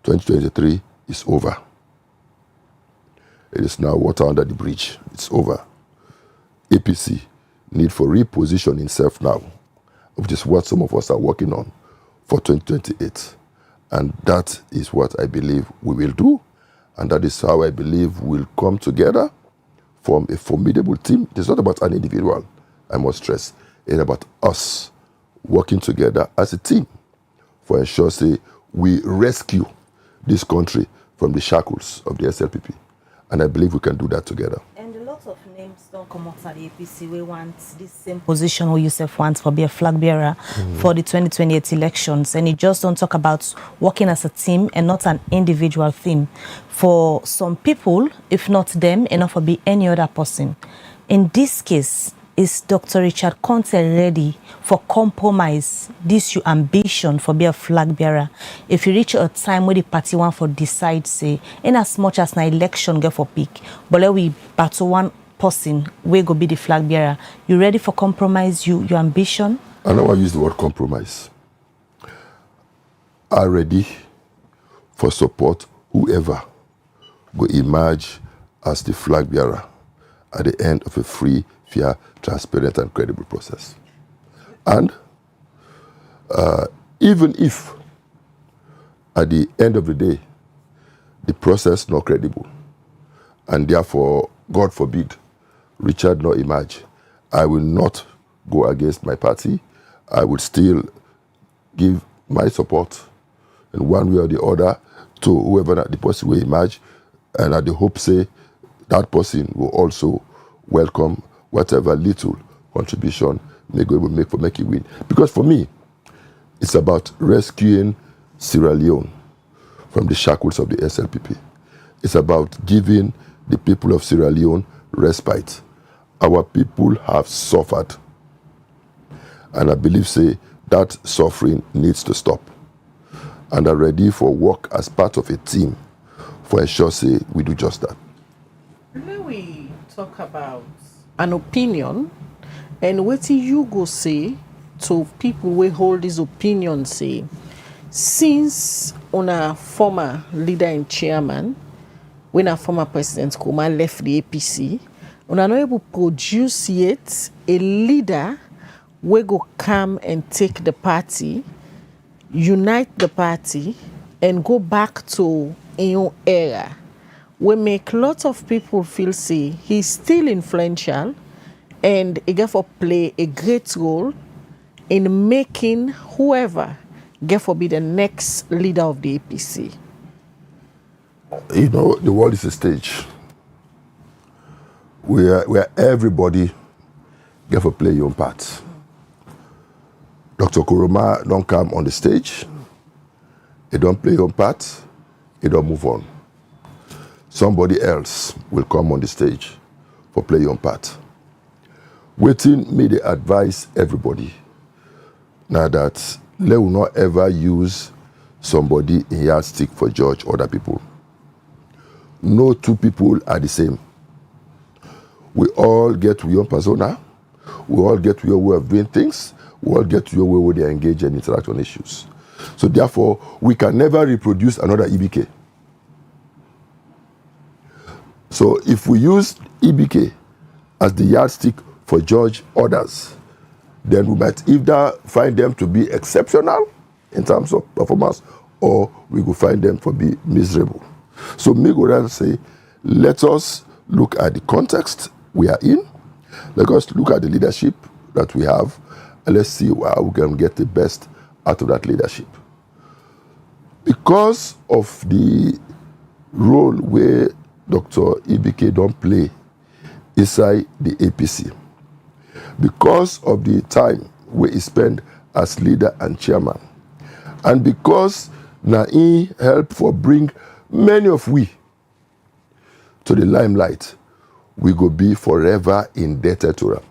2023 is over. It is now water under the bridge. It's over. APC need for reposition itself now, which is what some of us are working on for 2028. And that is what I believe we will do. And that is how I believe we'll come together, form a formidable team. It is not about an individual, I must stress. It's about us working together as a team for ensure, say, we rescue this country from the shackles of the SLPP. And I believe we can do that together. And a lot of names don't come out at the APC. We want this same position who yourself wants for be a flag bearer for the 2028 elections. And you just don't talk about working as a team and not an individual thing. For some people, if not them, enough for be any other person. In this case, is Dr. Richard Konteh ready for compromise this your ambition for be a flag bearer? If you reach a time where the party want for decide, say, in as much as an election get for pick, but let we battle one person, we go be the flag bearer. You ready for compromise your ambition? I know I use the word compromise. I'm ready for support whoever will emerge as the flag bearer at the end of a free, fair, transparent, and credible process. And even if at the end of the day, the process not credible, and therefore, God forbid, Richard not emerge, I will not go against my party. I will still give my support in one way or the other to whoever the person will emerge, and I hope say that person will also welcome whatever little contribution may go able to make for make it win. Because for me, it's about rescuing Sierra Leone from the shackles of the SLPP. It's about giving the people of Sierra Leone respite. Our people have suffered. And I believe, say, that suffering needs to stop. And are ready for work as part of a team for ensure, say, we do just that. When we talk about an opinion, And what you go say to people who hold this opinion say, since on a former leader and chairman, when a former President Nkrumah left the APC, we are not able to produce yet a leader who go come and take the party, unite the party, and go back to a new era. We make lots of people feel say he's still influential and he get for play a great role in making whoever get for be the next leader of the APC. You know, the world is a stage where everybody get to play your own part. Dr. Nkrumah don't come on the stage, he don't play your own part, he don't move on. Somebody else will come on the stage for play your own part. Waiting me they advise everybody now that they will not ever use somebody in yardstick for judge other people. No two people are the same. We all get your own persona, we all get your way of doing things, we all get your way where they engage and interact on issues. So therefore, we can never reproduce another EBK. So if we use EBK as the yardstick for judge others, then we might either find them to be exceptional in terms of performance, or we will find them to be miserable. So me go around and say, let us look at the context we are in, let us look at the leadership that we have, and let's see how we can get the best out of that leadership. Because of the role where Dr. EBK don't play inside the APC, because of the time where he spent as leader and chairman, and because na he helped for bring many of we to the limelight, we go be forever indebted to him.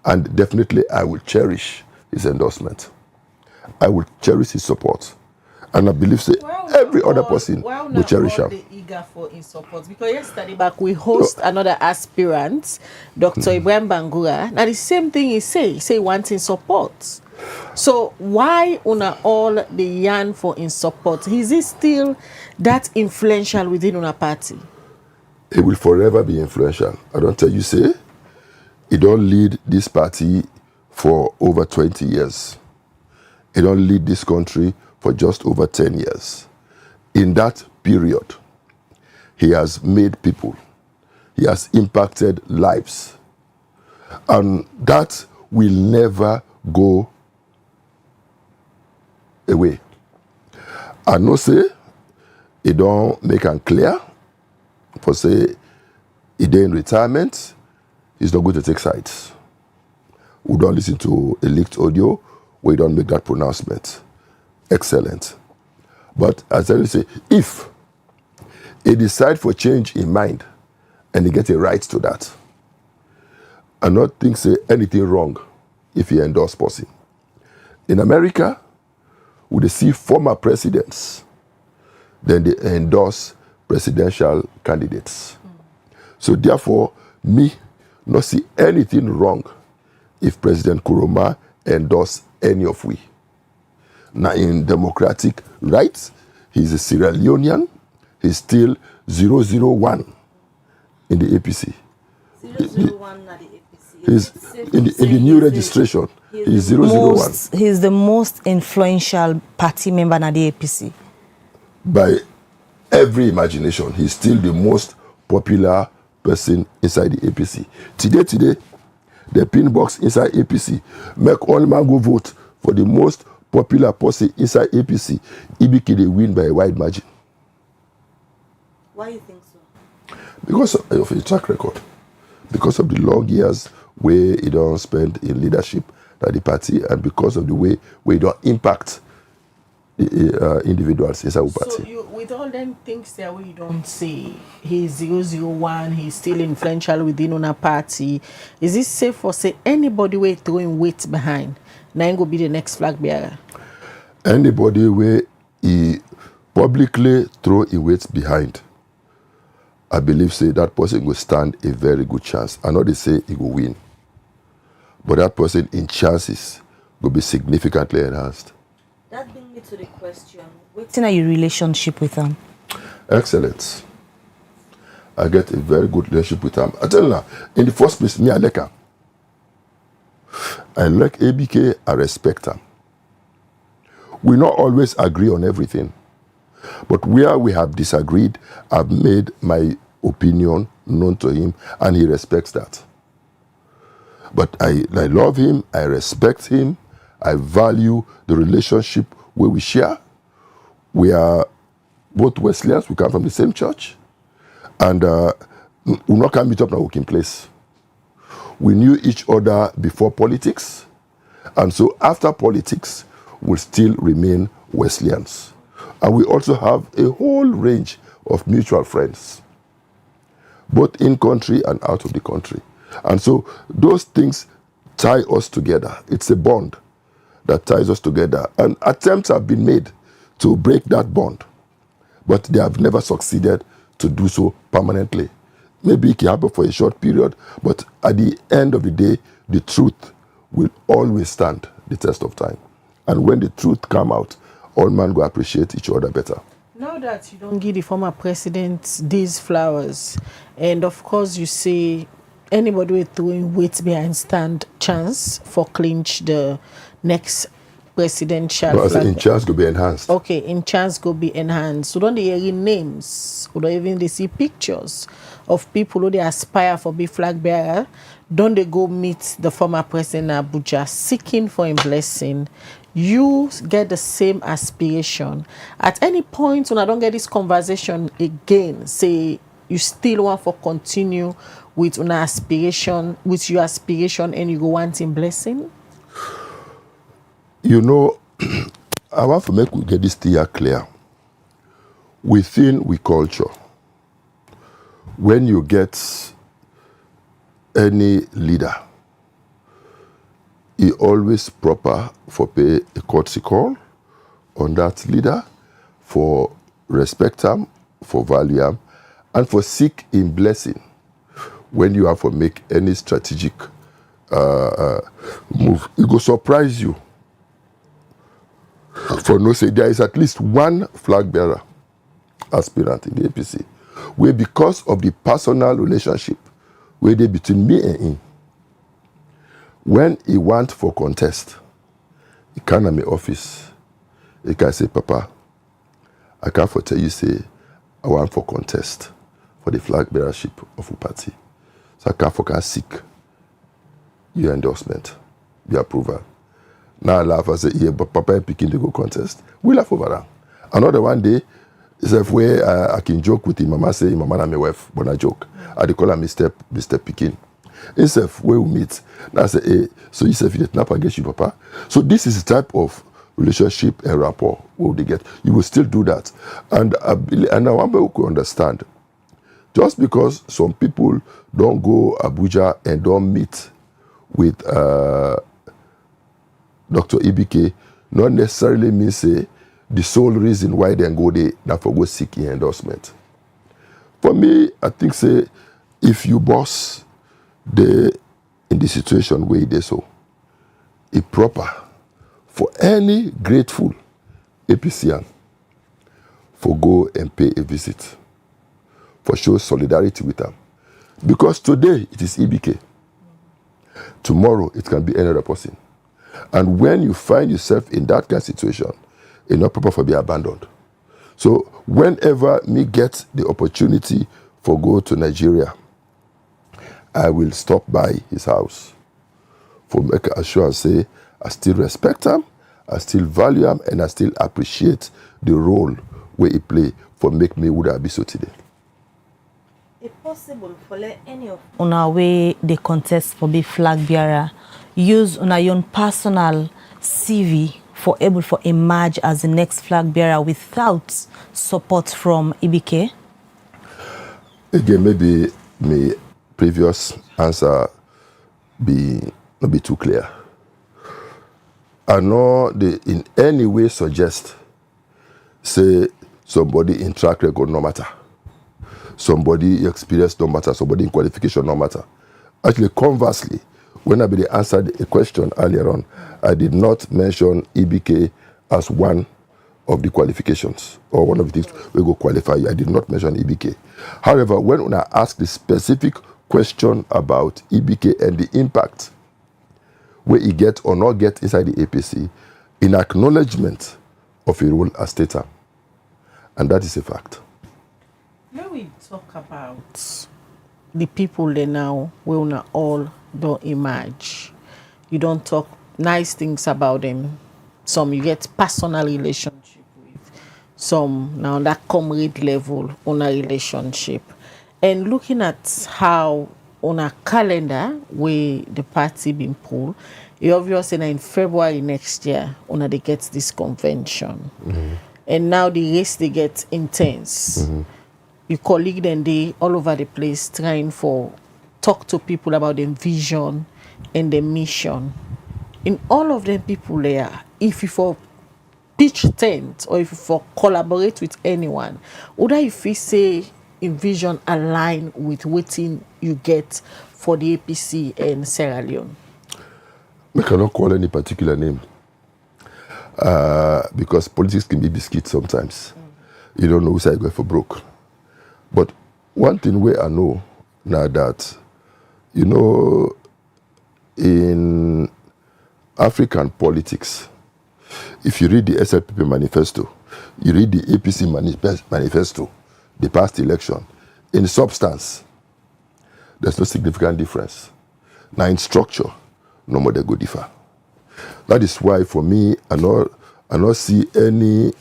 And definitely I will cherish his endorsement. I will cherish his support. And I believe say every other person will cherish him. Eager for his support, because yesterday back we host another aspirant, Dr. Ibrahim Bangura. Now the same thing he say he wanting support. So why una all the yarn for in support? Is he still that influential within una party? He will forever be influential. I don't tell you say he don't lead this party for over 20 years. He don't lead this country for just over 10 years. In that period, he has made people. He has impacted lives. And that will never go away. I know say, he don't make it clear for say, he in retirement, he's not going to take sides. We don't listen to a leaked audio, we don't make that pronouncement. Excellent. But as I say, if he decide for change in mind and he get a right to that, I not think say anything wrong if he endorse person. In America, we they see former presidents, then they endorse presidential candidates. So therefore, me not see anything wrong if President Nkrumah endorse any of we. Now in democratic rights, he's a Sierra Leonean, he's still 001 in the APC. 001 at the APC. He's in the new registration, he's 001. He's the most influential party member at the APC. By every imagination, he's still the most popular person inside the APC. Today, the pin box inside APC make all man go vote for the most popular person inside APC. EBK they win by a wide margin. Why do you think so? Because of his track record, because of the long years where he don't spend in leadership at the party, and because of the way where he don't impact the individuals inside the party. So with all them things there where you don't say he's 001, he's still influential within a party, is it safe for say anybody way throwing weight behind now go be the next flag bearer? Anybody where he publicly throw a weight behind, I believe say that person will stand a very good chance. I know they say he will win. but that person in chances will be significantly enhanced. That brings me to the question, what's in your relationship with them? Excellent. I get a very good relationship with them. I tell you now, in the first place, me, I like her. I like ABK, I respect her. We not always agree on everything. But where we have disagreed, I've made my opinion known to him, and he respects that. But I love him, I respect him, I value the relationship where we share. We are both Wesleyans, we come from the same church, and we not can meet up in a working place. We knew each other before politics, and so after politics, we'll still remain Wesleyans. And we also have a whole range of mutual friends, both in country and out of the country. And so those things tie us together. It's a bond that ties us together. And attempts have been made to break that bond, but they have never succeeded to do so permanently. Maybe it can happen for a short period, but at the end of the day, the truth will always stand the test of time. And when the truth come out, all men go appreciate each other better. Now that you don't give the former president these flowers, and of course you say anybody with throwing weight behind stand chance for clinch the next presidential No, flag. in chance go be enhanced. Okay, in chance go be enhanced. So don't they hear names, or don't even they see pictures of people who they aspire for be flag bearer? Don't they go meet the former president in Abuja seeking for a blessing? You get the same aspiration. At any point when I don't get this conversation again, say you still want to continue with an aspiration, with your aspiration, and you go wanting blessing? You know, I want to make we get this thing clear. Within we culture, when you get any leader, he always proper for pay a courtesy call on that leader, for respect him, for value him, and for seek in blessing when you have to make any strategic move. It will surprise you. For no say, there is at least one flag bearer aspirant in the APC, where because of the personal relationship where they between me and him, when he want for contest, he come to my office, he can say, Papa, I can't for tell you say, I want for contest for the flag bearership of a party. So I can't for seek your endorsement, your approval. Now I laugh and say, yeah, but Papa is picking to go contest. We laugh over that. Another one day, it's a way I can joke with him. Mama say, Mama and my wife, when I joke. I call him Mr. Pikin. It's a way we meet. Now I say, hey, so you say, if you did not against you, Papa. So this is the type of relationship and rapport where they get. You will still do that. And I want people to understand, just because some people don't go Abuja and don't meet with Dr. EBK, not necessarily mean say the sole reason why they go there that for go seek endorsement. For me, I think say if you boss they in the situation where they so, it's proper for any grateful APCian for go and pay a visit, for show solidarity with them. Because today it is EBK. Tomorrow it can be another person. And when you find yourself in that kind of situation, it's not proper for be abandoned. So whenever me get the opportunity for go to Nigeria, I will stop by his house for make assurance say I still respect him, I still value him, and I still appreciate the role where he play for make me would I be so today. Is it possible for any of on our way the contest for be flag bearer use on your own personal CV for able for emerge as the next flag bearer without support from EBK? Again, maybe my previous answer not be too clear. I know they in any way suggest say somebody in track record no matter, somebody experience no matter, somebody in qualification no matter. Actually, conversely, when I answered a question earlier on, I did not mention EBK as one of the qualifications or one of the things we go qualify you. I did not mention EBK. However, when I ask the specific question about EBK and the impact where he get or not get inside the APC in acknowledgement of a role as stater, and that is a fact. When we talk about the people they now will not all don't emerge, you don't talk nice things about them. Some you get personal relationship with, some now that comrade level on a relationship. And looking at how on a calendar where the party been pulled, you obviously in February next year on they get this convention. And now the race they get intense. Your colleague then they all over the place trying for talk to people about their vision and their mission. In all of them people there, if you for pitch tent or if you for collaborate with anyone, would I if you say in vision align with what you get for the APC and Sierra Leone? I cannot call any particular name because politics can be biscuit sometimes. You don't know who's going for broke. But one thing where I know now that, you know, in African politics, if you read the SLPP manifesto, you read the APC manifesto, the past election, in substance, there's no significant difference. Now in structure, no more they go differ. That is why for me, I not see any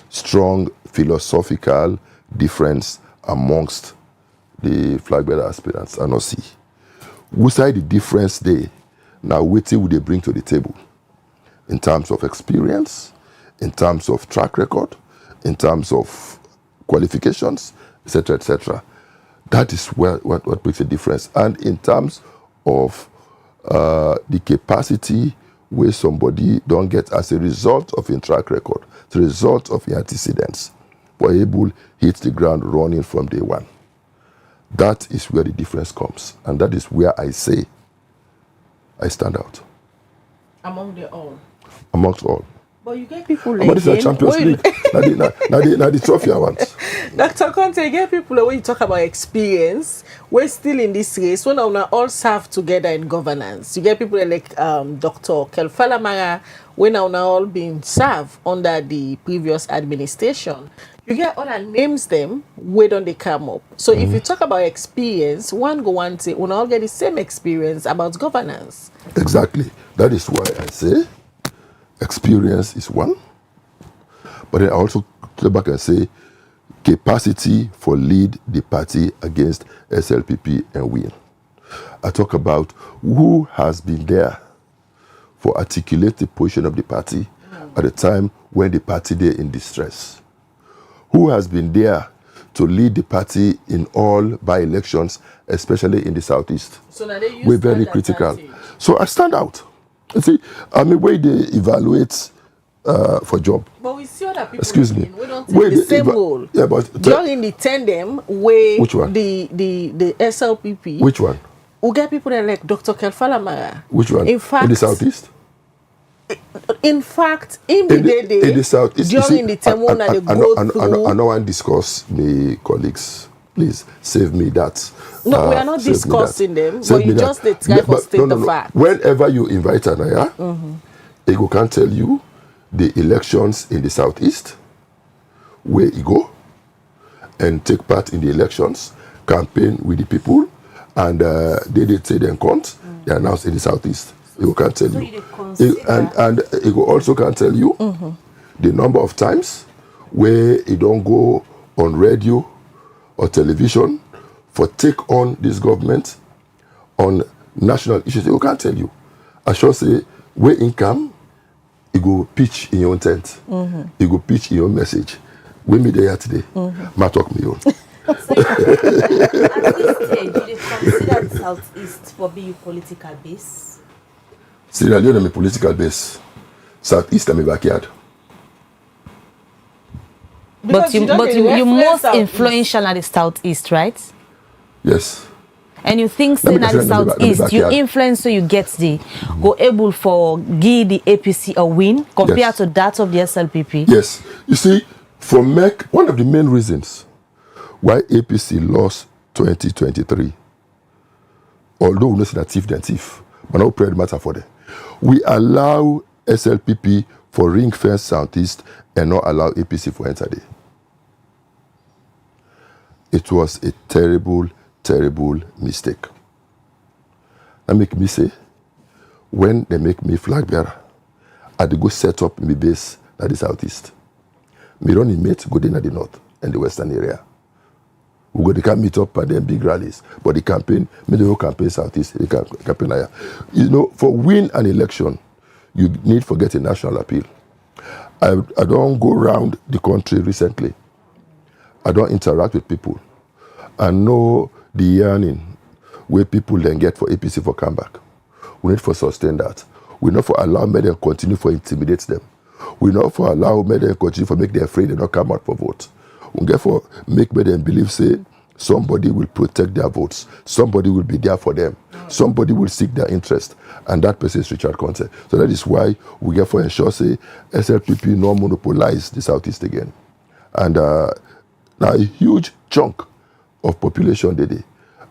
strong philosophical difference amongst the flagbearer aspirants. I not see. Who's the difference they now waiting would they bring to the table in terms of experience, in terms of track record, in terms of qualifications, etc., etc. That is what makes a difference. And in terms of the capacity where somebody don't get as a result of a track record, the result of the antecedents, but able hit the ground running from day one. That is where the difference comes. And that is where I say I stand out. Among the all. Amongst all. But you get people like this is a Champions League. Now the trophy I want. Dr. Konteh, you get people when you talk about experience, we're still in this race. When we all serve together in governance. You get people like Dr. Kelfalamara, when we all being served under the previous administration. You get other names them, where don't they come up? So if you talk about experience, one say, we all get the same experience about governance. Exactly. That is why I say experience is one. But then I also go back and say capacity for lead the party against SLPP and win. I talk about who has been there for articulate the position of the party at the time when the party there in distress. Who has been there to lead the party in all by-elections, especially in the Southeast. So now they use we're very critical. Advantage. So I stand out. You see, I mean, where they evaluate for job. But we see other people. Excuse me. We don't take the same role. Yeah, but during the tandem where which one? The SLPP. Which one? We get people that like Dr. Kelfalamara. Which one? In fact, in the Southeast. In fact, in the Southeast, during the time when they go through. I know and discuss my colleagues. Please save me that. No, we are not discussing them, but you just try to state the fact. Whenever you invite Anaya, Ego can tell you the elections in the Southeast, where he go and take part in the elections, campaign with the people, and they say they can't. They announce in the Southeast. He can tell you. And he also can tell you the number of times where he don't go on radio or television for take on this government on national issues. He can't tell you. I shall say, where income, he go pitch in your intent. He go pitch in your message. We meet there today. Ma talk me on. So, at this stage, you consider the Southeast for being political base? Sierra Leone is my political base. Southeast is my backyard. But you're most influential at the Southeast, right? Yes. And you think say na the southeast, you influence so you get the go able for give the APC a win compared to that of the SLPP? Yes. You see, one of the main reasons why APC lost 2023, although we know that thief than thief, but no pray the matter for them. We allow SLPP for ring fence southeast and not allow APC for enter there. It was a terrible, terrible mistake. That make me say, when they make me flag bearer, I go set up my base at the southeast. Me run mate go down at the north and the western area. They can meet up at them big rallies, but the campaign, the whole campaign southeast, the campaign higher. You know, for win an election, you need to get a national appeal. I don't go around the country recently. I don't interact with people. I know the yearning where people then get for APC for comeback. We need to sustain that. We not for allow me to continue for intimidate them. We not for allow me to continue for make them afraid and not come out for vote. We get for make them believe say somebody will protect their votes. Somebody will be there for them. Somebody will seek their interest. And that person is Richard Konteh. So that is why we get for ensure say SLPP no monopolize the southeast again. And now a huge chunk of population they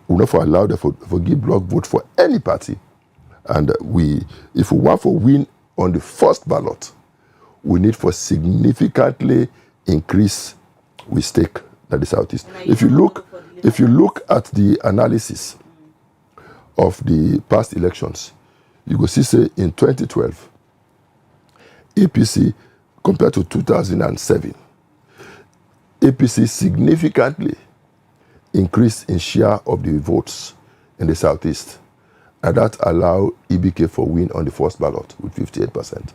will not for allow them for give block vote for any party. And if we want for win on the first ballot, we need for significantly increase we stake at the southeast. If you look at the analysis of the past elections, you will see say in 2012, APC compared to 2007, APC significantly increased in share of the votes in the southeast, and that allowed EBK for win on the first ballot with 58%.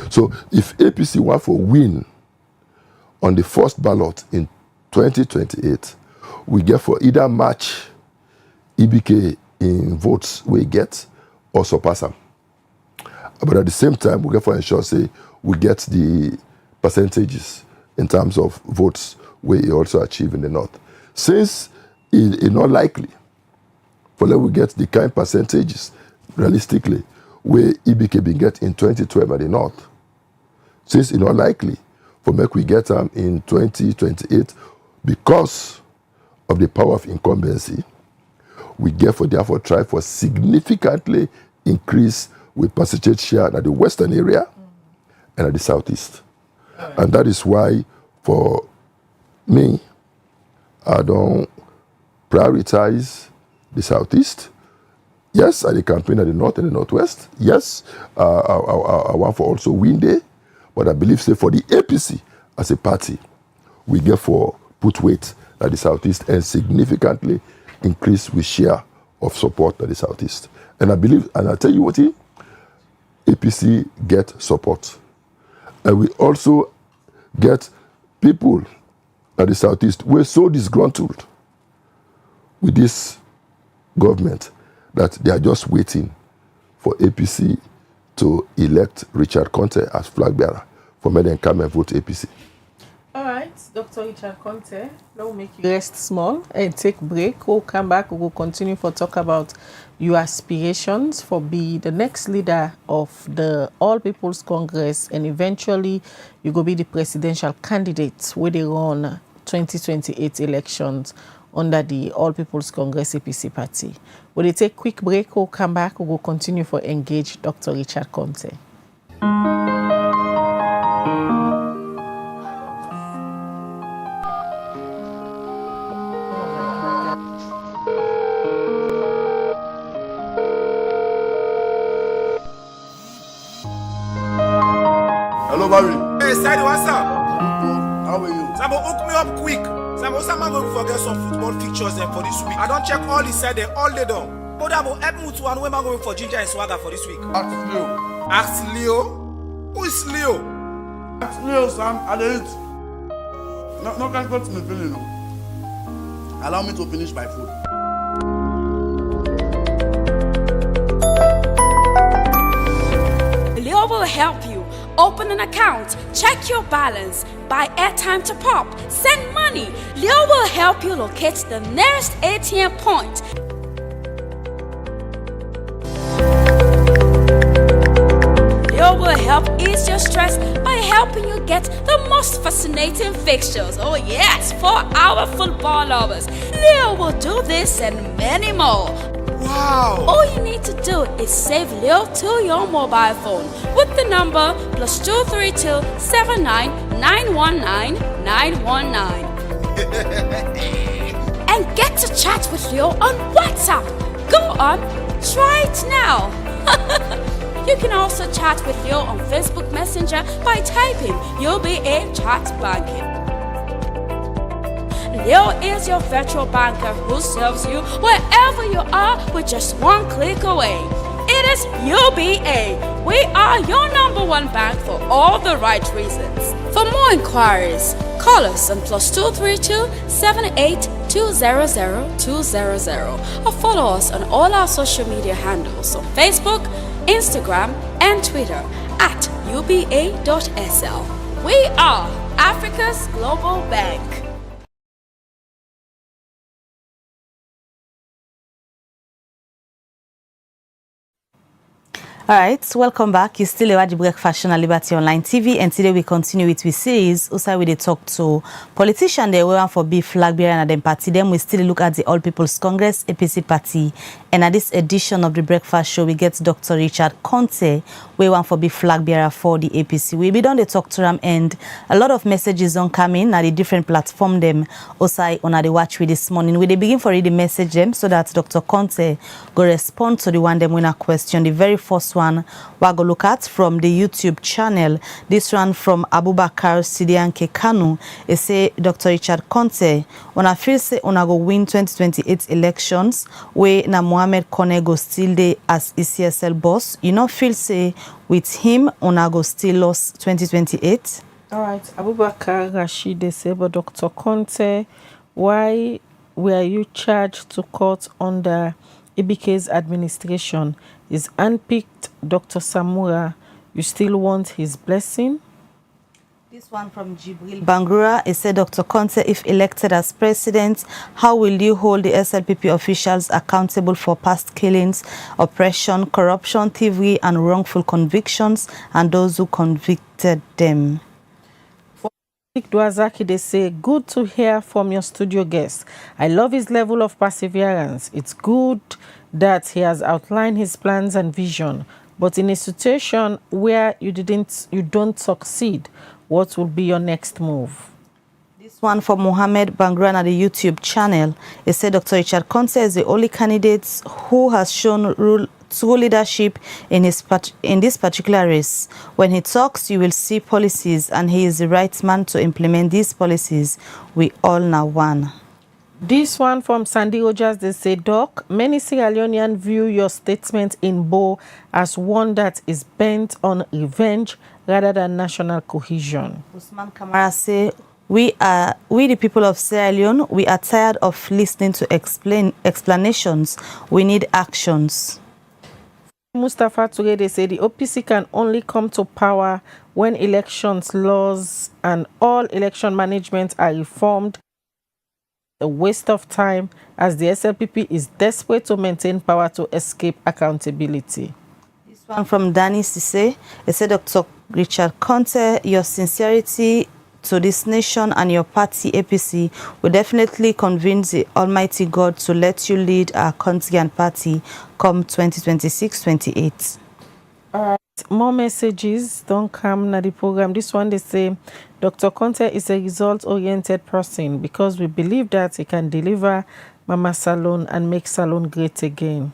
So if APC want for win on the first ballot in 2028, we get for either match EBK in votes we get or surpass them. But at the same time, we get for ensure say we get the percentages in terms of votes we also achieve in the north. Since it's not likely for let we get the kind percentages realistically where EBK been get in 2012 at the north, since it's not likely for make we get them in 2028 because of the power of incumbency, we get for therefore try for significantly increase with percentage share at the western area and at the southeast. Right. And that is why for me, I don't prioritize the southeast. Yes, I campaign at the north and the northwest. Yes, I want for also win there. But I believe say for the APC as a party, we get for put weight at the southeast and significantly increase with share of support at the southeast. And I believe, and I tell you what, APC get support. And we also get people at the southeast who are so disgruntled with this government that they are just waiting for APC to elect Richard Konteh as flag bearer for me then come and vote APC. All right, Dr. Richard Konteh, now we'll make you rest small and take a break. We'll come back, we'll continue for talk about your aspirations for be the next leader of the All People's Congress, and eventually you go be the presidential candidate where they run 2028 elections under the All People's Congress APC party. When they take a quick break, we'll come back, we'll continue for engage Dr. Richard Konteh. Hello, Barry. Hey, Sadie, what's up? How are you? Samo, hook me up quick. Samo, I'm going to forget some football pictures then for this week. I don't check all the side all day done. But I'm help me to one when I'm going for ginger and swagger for this week. Ask Leo. Ask Leo? Who is Leo? Ask Leo, Sam. I did it. No, can't go to me feeling. Allow me to finish my food. Leo will help you. Open an account, check your balance, buy airtime to pop, send money. Leo will help you locate the nearest ATM point. Leo will help ease your stress by helping you get the most fascinating fixtures. Oh yes, for our football lovers. Leo will do this and many more. Wow! All you need to do is save Leo to your mobile phone with the number +232 79 919 919. And get to chat with Leo on WhatsApp. Go on, try it now. You can also chat with Leo on Facebook Messenger by typing UBA Chat Banking. Leo is your virtual banker who serves you wherever you are with just one click away. It is UBA. We are your #1 bank for all the right reasons. For more inquiries, call us on +232 78 200 200 or follow us on all our social media handles on Facebook, Instagram, and Twitter at uba.sl. We are Africa's Global Bank. All right, welcome back. You're still at the Breakfast Show on Liberty Online TV, and today we continue with we series. Also, we talk to politicians. They were for be flagbearer and then party. Then we still look at the All People's Congress APC party. And at this edition of the Breakfast Show, we get Dr. Richard Konteh, we want for be flagbearer for the APC. We be done the talk to them, and a lot of messages on coming at the different platform them. Also, on the watch with this morning, we they begin for read the message them so that Dr. Konteh go respond to the one them winner question. The very first one we go look at from the YouTube channel. This one from Abubakar Sidianke Kanu. It say, Dr. Richard Konteh, when I feel say una go win 2028 elections, where na Mohamed Konteh go still dey as ECSL boss, you know feel say with him una go still lost 2028? All right, Abubakar Rashid, they say, but Dr. Konteh, why were you charged to court under Ibike's administration? Is unpicked Dr. Samura, you still want his blessing? This one from Jibril Bangura, it said, Dr. Konteh, if elected as president, how will you hold the SLPP officials accountable for past killings, oppression, corruption, thievery, and wrongful convictions, and those who convicted them? Duazaki, they say, good to hear from your studio guest. I love his level of perseverance. It's good that he has outlined his plans and vision. But in a situation where you don't succeed, what will be your next move? This one from Mohammed Bangran at the YouTube channel. It said Dr. Richard Konteh is the only candidate who has shown true leadership in this particular race. When he talks, you will see policies, and he is the right man to implement these policies. We all now one. This one from Sandy Rogers, they say, Doc, many Sierra Leoneans view your statement in Bo as one that is bent on revenge rather than national cohesion. Usman Kamara say, we the people of Sierra Leone, we are tired of listening to explanations. We need actions. Mustafa Toure, they say the OPC can only come to power when elections laws and all election management are reformed. A waste of time, as the SLPP is desperate to maintain power to escape accountability. This one from Danny Sise. It said, Dr. Richard Konteh, your sincerity to this nation and your party APC will definitely convince the Almighty God to let you lead our country and party come 2026-28. All right, more messages don't come na the program. This one, they say, Dr. Konteh is a result-oriented person because we believe that he can deliver Mama Salon and make Salon great again.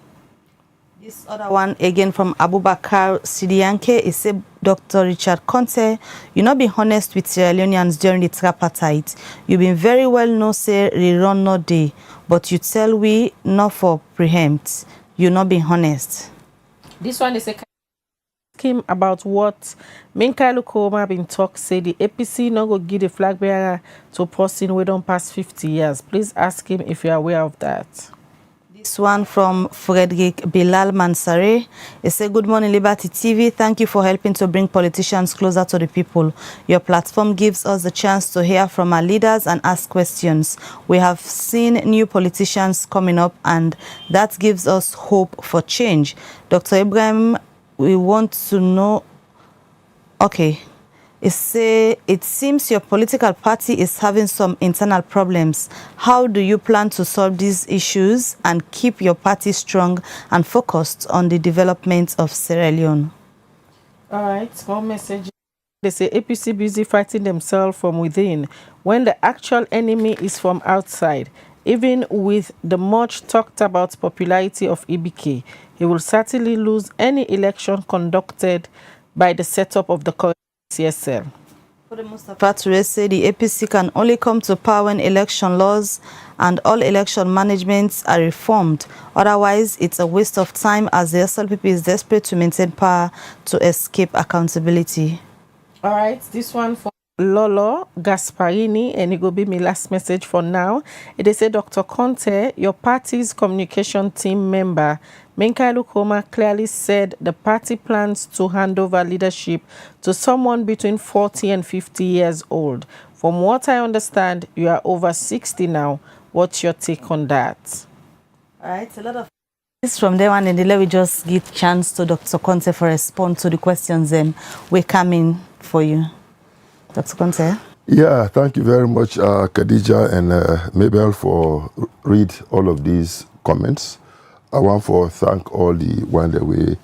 This other one, again from Abubakar Sidianke, is say, Dr. Richard Konteh, you not be honest with Sierra Leoneans during the tripartite. You been very well known say rerun no day, but you tell we not for preempt. You not be honest. This one is a him about what Minkailu Kuroma been talk say the APC no go give the flag bearer to person we don't pass 50 years. Please ask him if you're aware of that. This one from Frederick Bilal Mansare. It says, good morning, Liberty TV. Thank you for helping to bring politicians closer to the people. Your platform gives us the chance to hear from our leaders and ask questions. We have seen new politicians coming up, and that gives us hope for change. Dr. Ibrahim, we want to know Okay. It seems your political party is having some internal problems. How do you plan to solve these issues and keep your party strong and focused on the development of Sierra Leone? All right, small message. They say APC busy fighting themselves from within when the actual enemy is from outside. Even with the much talked about popularity of EBK, he will certainly lose any election conducted by the setup of the current CSL. For the most part, say the APC can only come to power when election laws and all election managements are reformed. Otherwise, it's a waste of time as the SLPP is desperate to maintain power to escape accountability. All right, this one for Lolo Gasparini, and it will be my last message for now. They say, Dr. Konteh, your party's communication team member, Menkailu Koma, clearly said the party plans to hand over leadership to someone between 40 and 50 years old. From what I understand, you are over 60 now. What's your take on that? All right, a lot of from there on, and let me just give chance to Dr. Konteh for response to the questions we're coming for you. Dr. Konteh? Yeah, thank you very much, Khadija and Mabel, for read all of these comments. I want to thank all the one that we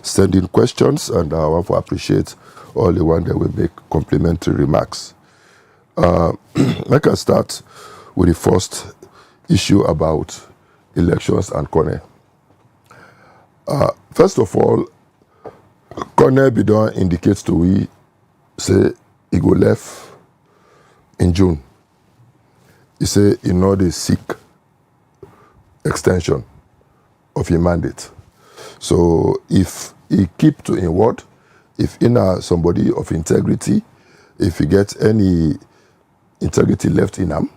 send in questions, and I want to appreciate all the one that we make complimentary remarks. I can start with the first issue about elections and Konteh. First of all, Konteh Bidon indicates to we say he go left in June. He say he know they seek extension of his mandate. So if he keep to his word, if he somebody of integrity, if he gets any integrity left in him,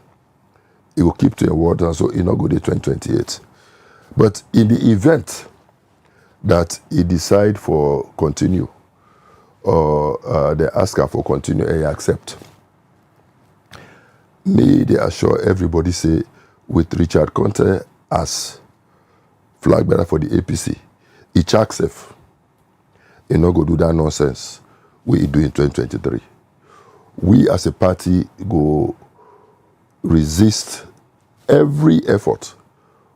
he will keep to his word, and so he not go to 2028. But in the event that he decide for continue, or they ask her for continue and he accept, may they assure everybody say with Richard Konteh as flagbearer for the APC, he check safe. He not go do that nonsense we do in 2023. We as a party go resist every effort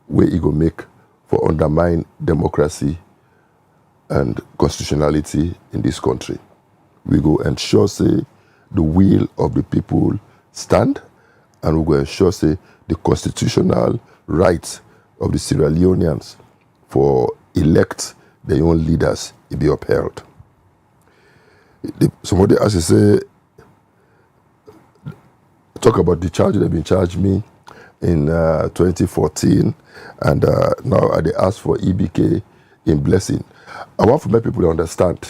where he go make for undermine democracy and constitutionality in this country. We go ensure say the will of the people stand, and we go ensure say the constitutional rights of the Sierra Leoneans for elect their own leaders will be upheld. Somebody has to say, talk about the charge they've been charged me in 2014, and now they ask for EBK in blessing. I want to make people understand,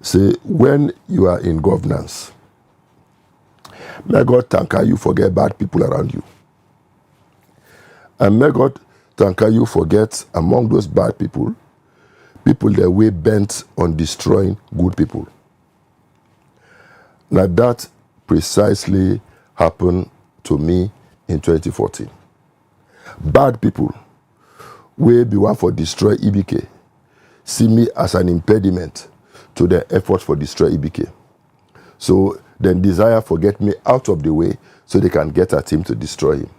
say, when you are in governance, may God thank you forget bad people around you. And may God thank you forget among those bad people that were bent on destroying good people. Now that precisely happened to me in 2014. Bad people will be one for destroy EBK, see me as an impediment to their efforts for destroy EBK. So then desire for get me out of the way so they can get at him to destroy him.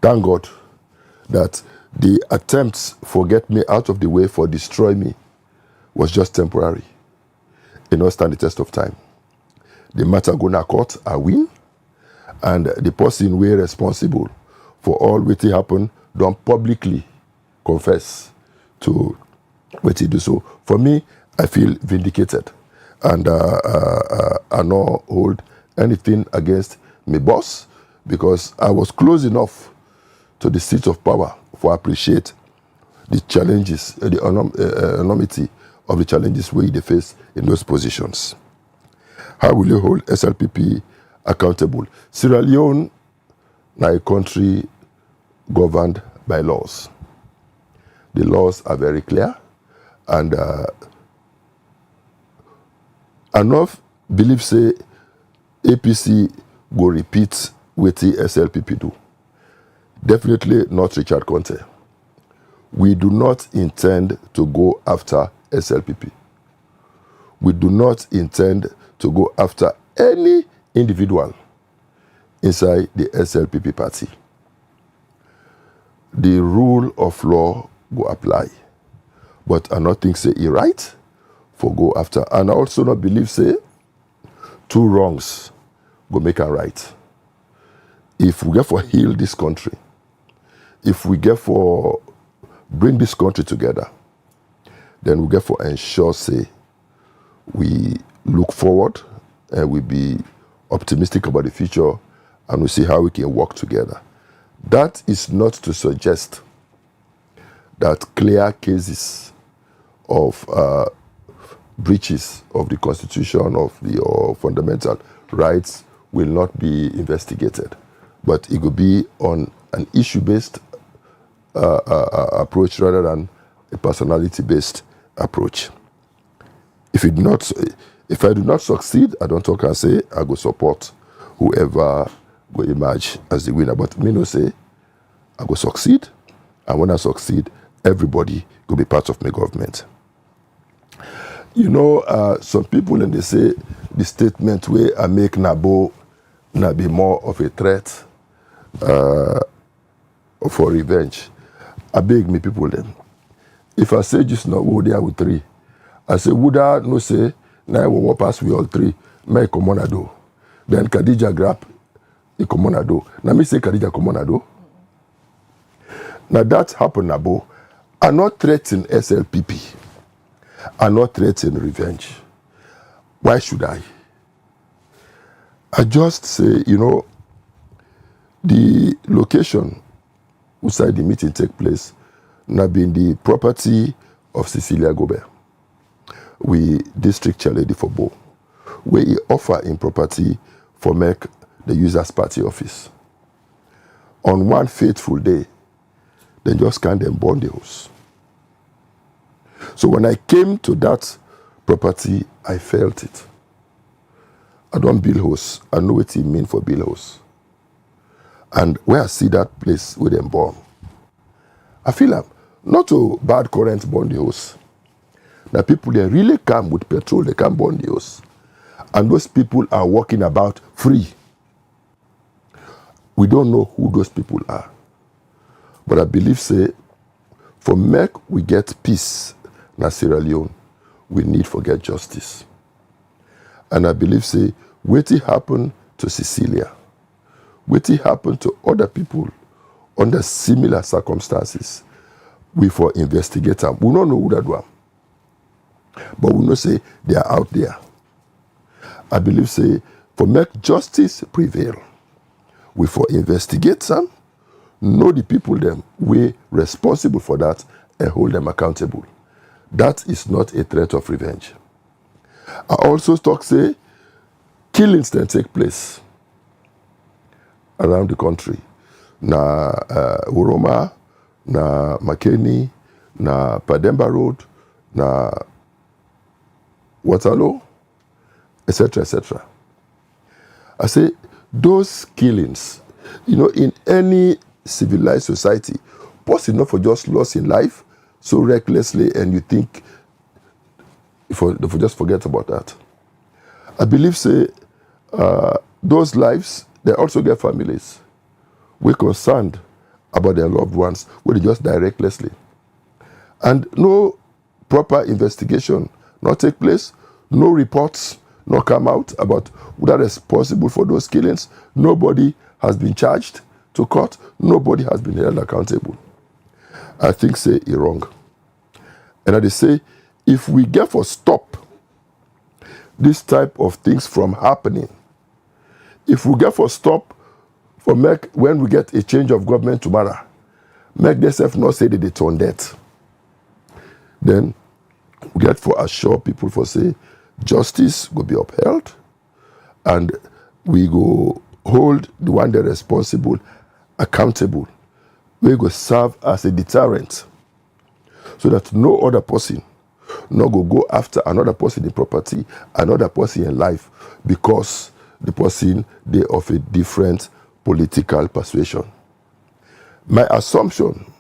Thank God that the attempts for get me out of the way for destroy me was just temporary. It not stand the test of time. The matter go to court, I win, and the person we responsible for all what happened don't publicly confess to what he do. So for me, I feel vindicated, and I not hold anything against my boss, because I was close enough to the seat of power for appreciate the challenges, the enormity of the challenges we face in those positions. How will you hold SLPP accountable? Sierra Leone is a country governed by laws. The laws are very clear, and enough believe say APC go repeat what the SLPP do. Definitely not Richard Konteh. We do not intend to go after SLPP. we do not intend to go after any individual inside the SLPP party. The rule of law will apply. But I not think say it right for go after. And I also not believe say two wrongs go make a right. If we get for heal this country, if we get for bring this country together, then we get for ensure say we look forward and we be optimistic about the future and we see how we can work together. That is not to suggest that clear cases of breaches of the Constitution of the or fundamental rights will not be investigated, but it will be on an issue-based approach rather than a personality-based approach. If I do not succeed, I don't talk and say I go support whoever go emerge as the winner. But me no say I go succeed, and when I succeed, everybody go be part of my government. You know, some people and they say the statement where I make Nabo na be more of a threat for revenge. I beg me people then. If I say just now go there with three, I say would I no say now I will pass with all three, make come on do. Then Khadija grab the come on do. Now me say Khadija come on do. Now that happened Nabo. I'm not threatening SLPP. I'm not threatening revenge. Why should I? I just say, you know, the location outside the meeting take place now being the property of Cecilia Gobert. We district chair lady for Bo, where he offer in property for make the users party office. On one fateful day, they just can't then burn the house. So when I came to that property, I felt it. I don't build house. I know what it means for build house. And where I see that place where them born, I feel like not a bad current burn the house. The people they really come with petrol, they can burn the house. And those people are walking about free. We don't know who those people are. But I believe say, for make we get peace in Sierra Leone, we need for get justice. And I believe say, what happened to Cecilia, what happened to other people under similar circumstances, we for investigate them. We don't know who that one. But we know say they are out there. I believe say, for make justice prevail, we for investigate them, know the people them, we responsible for that and hold them accountable. That is not a threat of revenge. I also talk say killings then take place around the country. Na Uroma, na Makeni, na Pademba Road, na Waterloo, etc., etc. I say those killings, you know, in any civilized society, possible not for just loss in life so recklessly and you think if just forget about that. I believe say those lives, they also get families. We're concerned about their loved ones where they just die recklessly. And no proper investigation not take place, no reports not come out about who are responsible for those killings. Nobody has been charged to court. Nobody has been held accountable. I think say it wrong. And I say, if we get for stop this type of things from happening, if we get for stop for make when we get a change of government tomorrow, make themselves not say that they turn dead, then we get for assure people for say justice will be upheld and we go hold the one that responsible accountable. We go serve as a deterrent so that no other person no go after another person in property, another person in life, because the person they of a different political persuasion. My assumption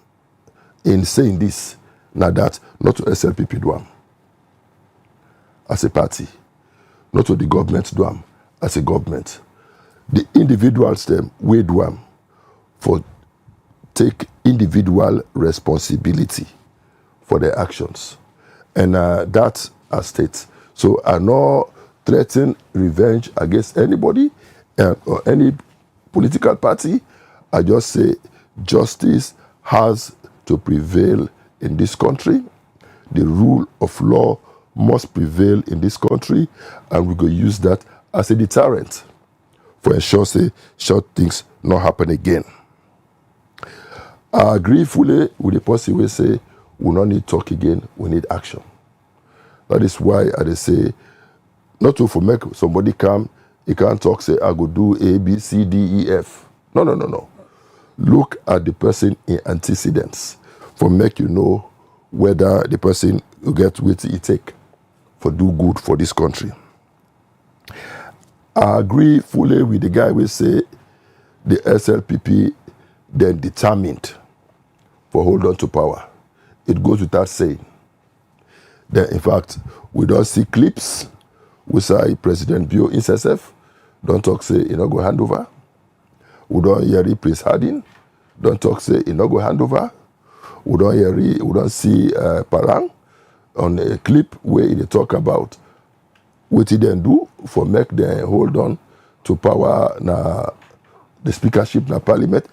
in saying this, now that not to SLPP do am. as a party, not to the government do am as a government. The individuals them we do am for take individual responsibility for their actions, and that as state. So I not threaten revenge against anybody or any political party. I just say justice has to prevail in this country. The rule of law must prevail in this country, and we go use that as a deterrent for ensure say short things not happen again. I agree fully with the person who say we don't need talk again, we need action. That is why I say not to for make somebody come, he can't talk, say I go do A, B, C, D, E, F. No. Look at the person in antecedents for make you know whether the person will get what he take for do good for this country. I agree fully with the guy who say the SLPP then determined for hold on to power. It goes without saying. Then in fact, we don't see clips. We say President Bio in SSF don't talk say he not go hand over. We don't hear Prince Harding don't talk say he not go hand over. We don't see Parang on a clip where they talk about what he then do for make them hold on to power na the speakership na parliament.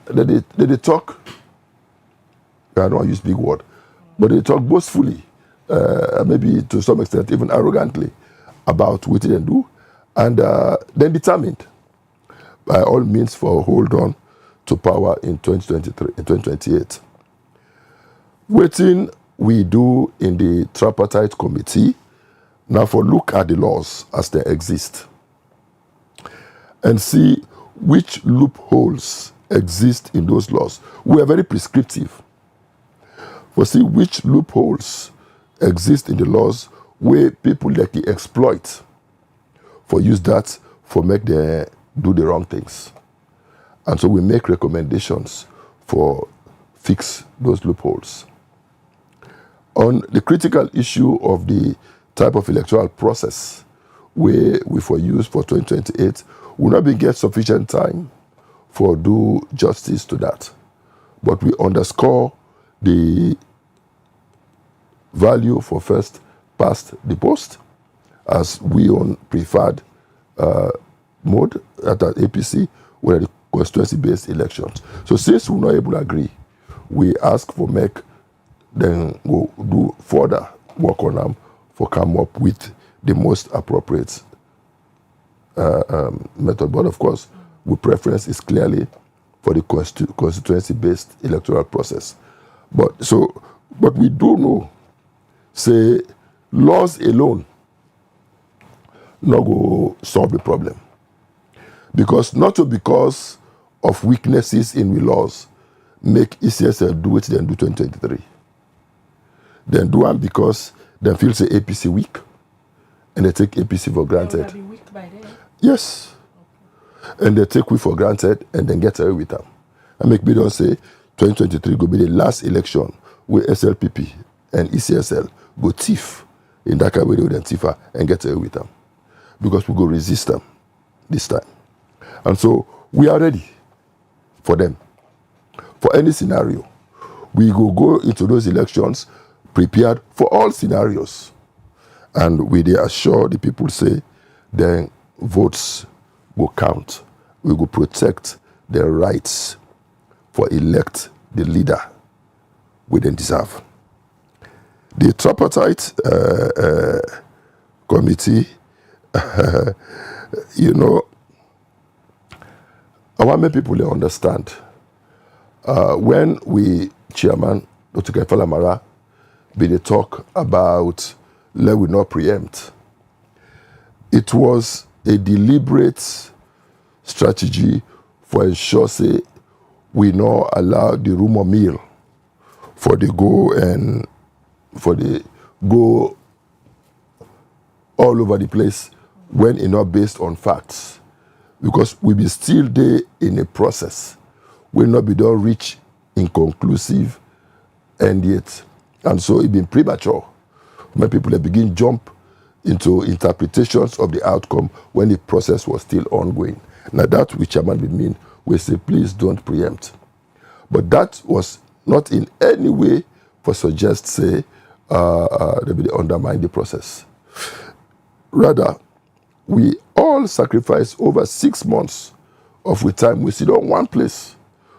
They talk, I don't use big word, but they talk boastfully, maybe to some extent even arrogantly about what he then do, and then determined by all means for hold on to power in 2023, in 2028. Waiting we do in the tripartite committee now for look at the laws as they exist and see which loopholes exist in those laws. We are very prescriptive. For see which loopholes exist in the laws where people like to exploit for use that for make them do the wrong things. And so we make recommendations for fix those loopholes. On the critical issue of the type of electoral process where we for use for 2028, will not be get sufficient time for do justice to that. But we underscore the value for first past the post as we on preferred mode at the APC where the constituency-based elections. So since we're not able to agree, we ask for make then we'll do further work on them for come up with the most appropriate method. But of course, our preference is clearly for the constituency-based electoral process. But we do know, say, laws alone not go solve the problem. Not because of weaknesses in the laws make ECSL do it, then do 2023. Then do them because they feel say APC weak and they take APC for granted. They will be weak by then. Yes. Okay. And they take we for granted and then get away with them. And make me don't say 2023 will be the last election where SLPP and ECSL go thief in that kind of way they would thief and get away with them. Because we go resist them this time. And so we are ready for them. For any scenario, we go into those elections prepared for all scenarios. And we they assure the people say their votes will count. We will protect their rights for elect the leader we then deserve. The tripartite committee, I want many people to understand. When we chairman, Dr. Kefala Mara, be the talk about let we not preempt. It was a deliberate strategy for ensure say we not allow the rumor mill for the go all over the place when it's not based on facts. Because we be still there in a process. Will not be done reach inconclusive end yet. And so it been premature. When people begin jump into interpretations of the outcome when the process was still ongoing. Now that which Chairman would mean, we say, please don't preempt. But that was not in any way for suggest, say, they undermine the process. Rather, we all sacrifice over 6 months of we time. We sit on one place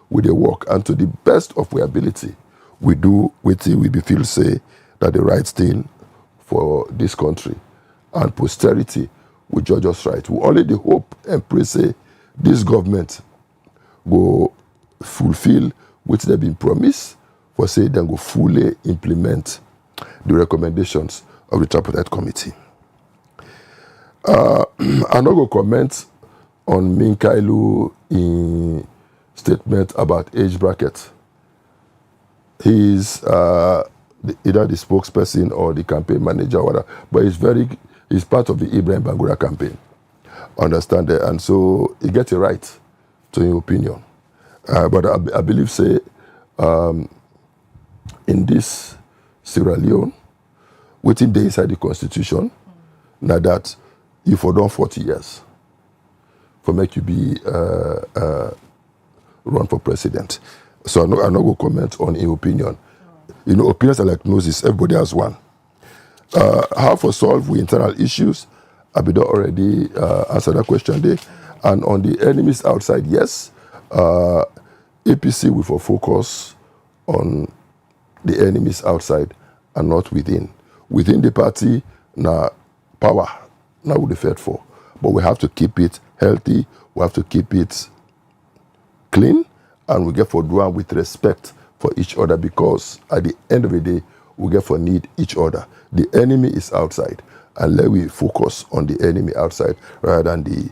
with the work, and to the best of our ability, we do what we feel say that the right thing for this country and posterity will judge us right. We only the hope and pray say this government will fulfill what they've been promised, for say then go fully implement the recommendations of the tripartite committee. I'm not going to comment on Minkailu in statement about age bracket. He's either the spokesperson or the campaign manager, or whatever, but he's part of the Ibrahim Bangura campaign. Understand that? And so he gets a right to his opinion. But I believe, say, in this Sierra Leone, within the inside the constitution, now that you for done 40 years, for make you be run for president. So I'm not going to comment on his opinion. You know, opinions are like noses. Everybody has one. How to solve with internal issues? I've already answered that question there. And on the enemies outside, yes, APC will focus on the enemies outside and not within. Within the party, now power, now we fed for. But we have to keep it healthy. We have to keep it clean, and we get for doing with respect for each other, because at the end of the day, we get for need each other. The enemy is outside, and let we focus on the enemy outside rather than the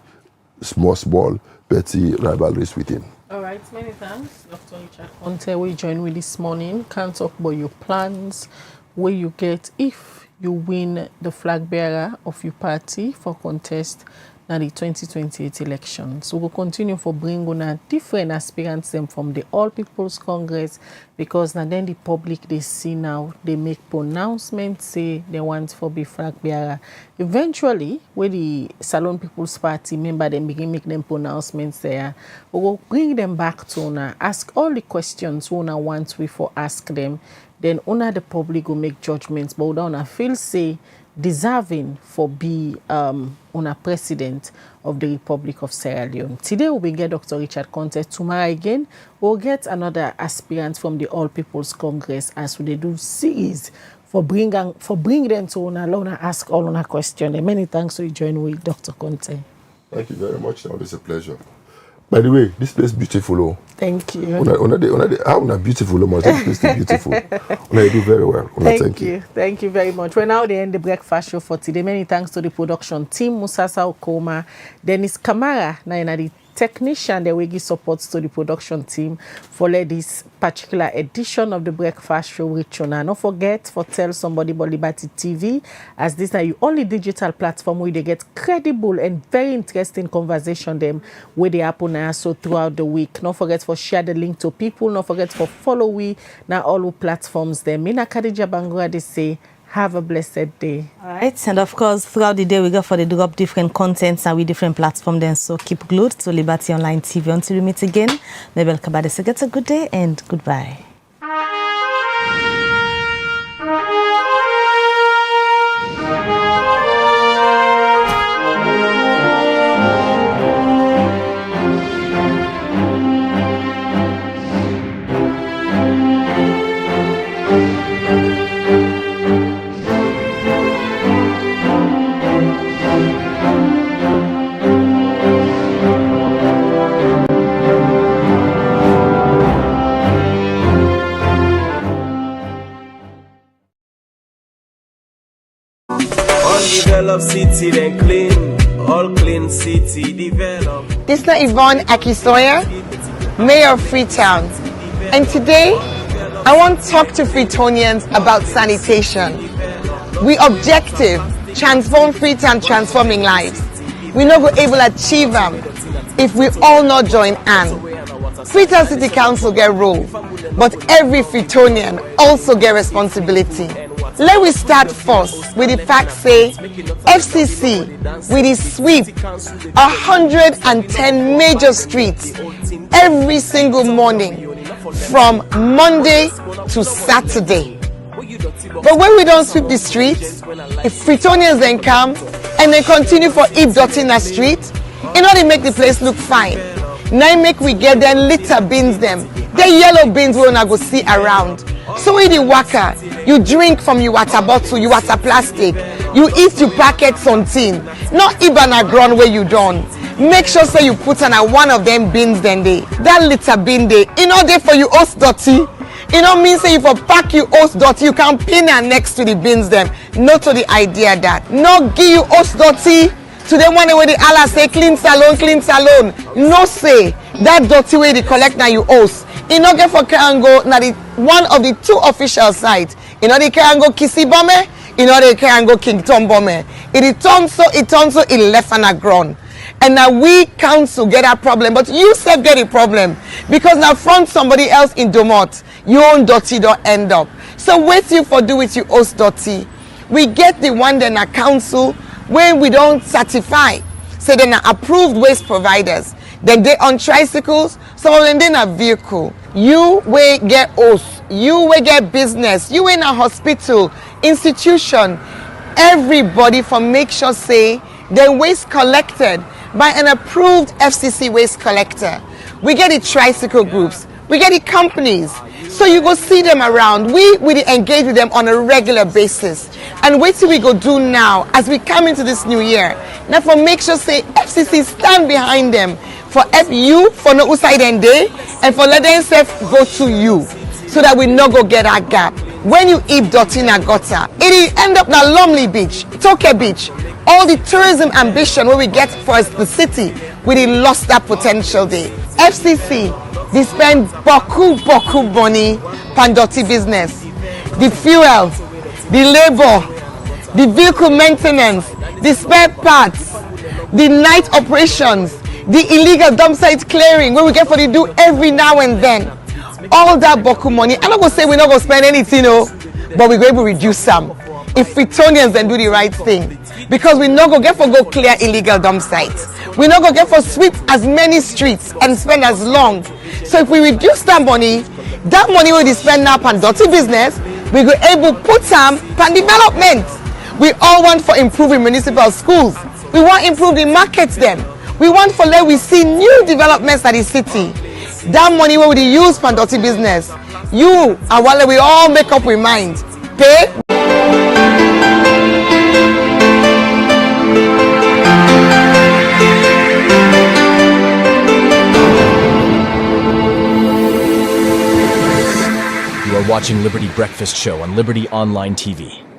small, petty rivalries within. All right, many thanks, Dr. Richard Konteh. We join with this morning. Can't talk about your plans, where you get if you win the flag bearer of your party for contest na the 2028 elections. We will continue for bring on different aspirants them from the All People's Congress, because now then the public they see now, they make pronouncements, say they want for be flag bearer. Eventually, when the Salon People's Party member then begin make them pronouncements there, we will bring them back to una, ask all the questions una want we for ask them. Then una the public will make judgments, but una feel say deserving for be una president of the Republic of Sierra Leone. Today we will get Dr. Richard Konteh. Tomorrow again we'll get another aspirant from the All People's Congress as we do series for bring them to una alone ask all una question. And many thanks for you join with Dr. Konteh. Thank you very much. Always a pleasure. By the way, this place is beautiful. Oh. Thank you. How beautiful, this place is beautiful. You do very well. Thank you. Thank you very much. We're now the end of the breakfast show for today. Many thanks to the production team, Musasa Okoma, Dennis Kamara, the technician that will give support to the production team for this particular edition of the breakfast show with Chona. Don't forget for tell somebody about Liberty TV, as this is the only digital platform where they get credible and very interesting conversation them where they happen also throughout the week. Don't forget for share the link to people. Don't forget for follow we now all the platforms them. Mina Khadija Bangura they say have a blessed day. All right, and of course, throughout the day, we go for the drop different contents and with different platforms. Then, so keep glued to Liberty Online TV until we meet again. Nebel Kabade, so get a good day and goodbye. Develop city, then clean. All clean city, develop. This is Yvonne Akisoya, Mayor of Freetown. And today, I want to talk to Freetonians about sanitation. We objective, transform Freetown, transforming lives. We not go able to achieve them if we all not join hands. Freetown City Council get role, but every Freetonian also get responsibility. Let we start first with the fact say FCC with the sweep 110 major streets every single morning from Monday to Saturday. But when we don't sweep the streets, if Fritonians then come and they continue for heap dirty in the street, in order to make the place look fine. Now make we get them litter bins them. The yellow bins we wanna go see around. So in the waka, you drink from your water bottle, your water plastic, you eat your packets on tin. Not even a ground where you done. Make sure so you put on one of them bins then they. That litter bin they. In order for you host dirty. You know mean say if you pack you host dirty, you can pin her next to the bins them. Not to the idea that. Not give you host dirty. To them one way the Allah say clean salon. No say that dirty way they collect now you host. You know get for Karango now the one of the two official sites. You know they Karango Kisi Bome, you know they Karango King Tom Bome. It turns so it left on the ground. And now we council get a problem, but you self get a problem because now from somebody else in Domot, your own dirty don't end up. So what you for do with your host dirty? We get the one then a council when we don't certify. So then are approved waste providers. Then they on tricycles, some of them they a vehicle. You will get host, you will get business, you in a hospital, institution, everybody for make sure say the waste collected by an approved FCC waste collector. We get the tricycle groups, we get the companies, so you go see them around. We engage with them on a regular basis. And wait till we go do now as we come into this new year. Now for make sure say FCC stand behind them for you for no side and day and for let them self go to you so that we no go get that gap. When you eat dirty in a gutter, it end up na Lumley Beach, Toke Beach. All the tourism ambition where we get for the city, we lost that potential there. FCC, they spend boku money on dirty business. The fuel, the labor, the vehicle maintenance, the spare parts, the night operations, the illegal dump site clearing where we get for the do every now and then. All that boku money. I'm not gonna say we're not gonna spend anything, but we're going to reduce some. If Fritonians then do the right thing. Because we're not going to get for go clear illegal dump sites. We're not going to get for sweep as many streets and spend as long. So if we reduce that money we spend now on dirty business, we go able to put some on development. We all want for improving municipal schools. We want to improve the markets then. We want for let we see new developments at the city. That money we will use for dirty business. You and while we all make up with mind. Pay. You are watching Liberty Breakfast Show on Liberty Online TV.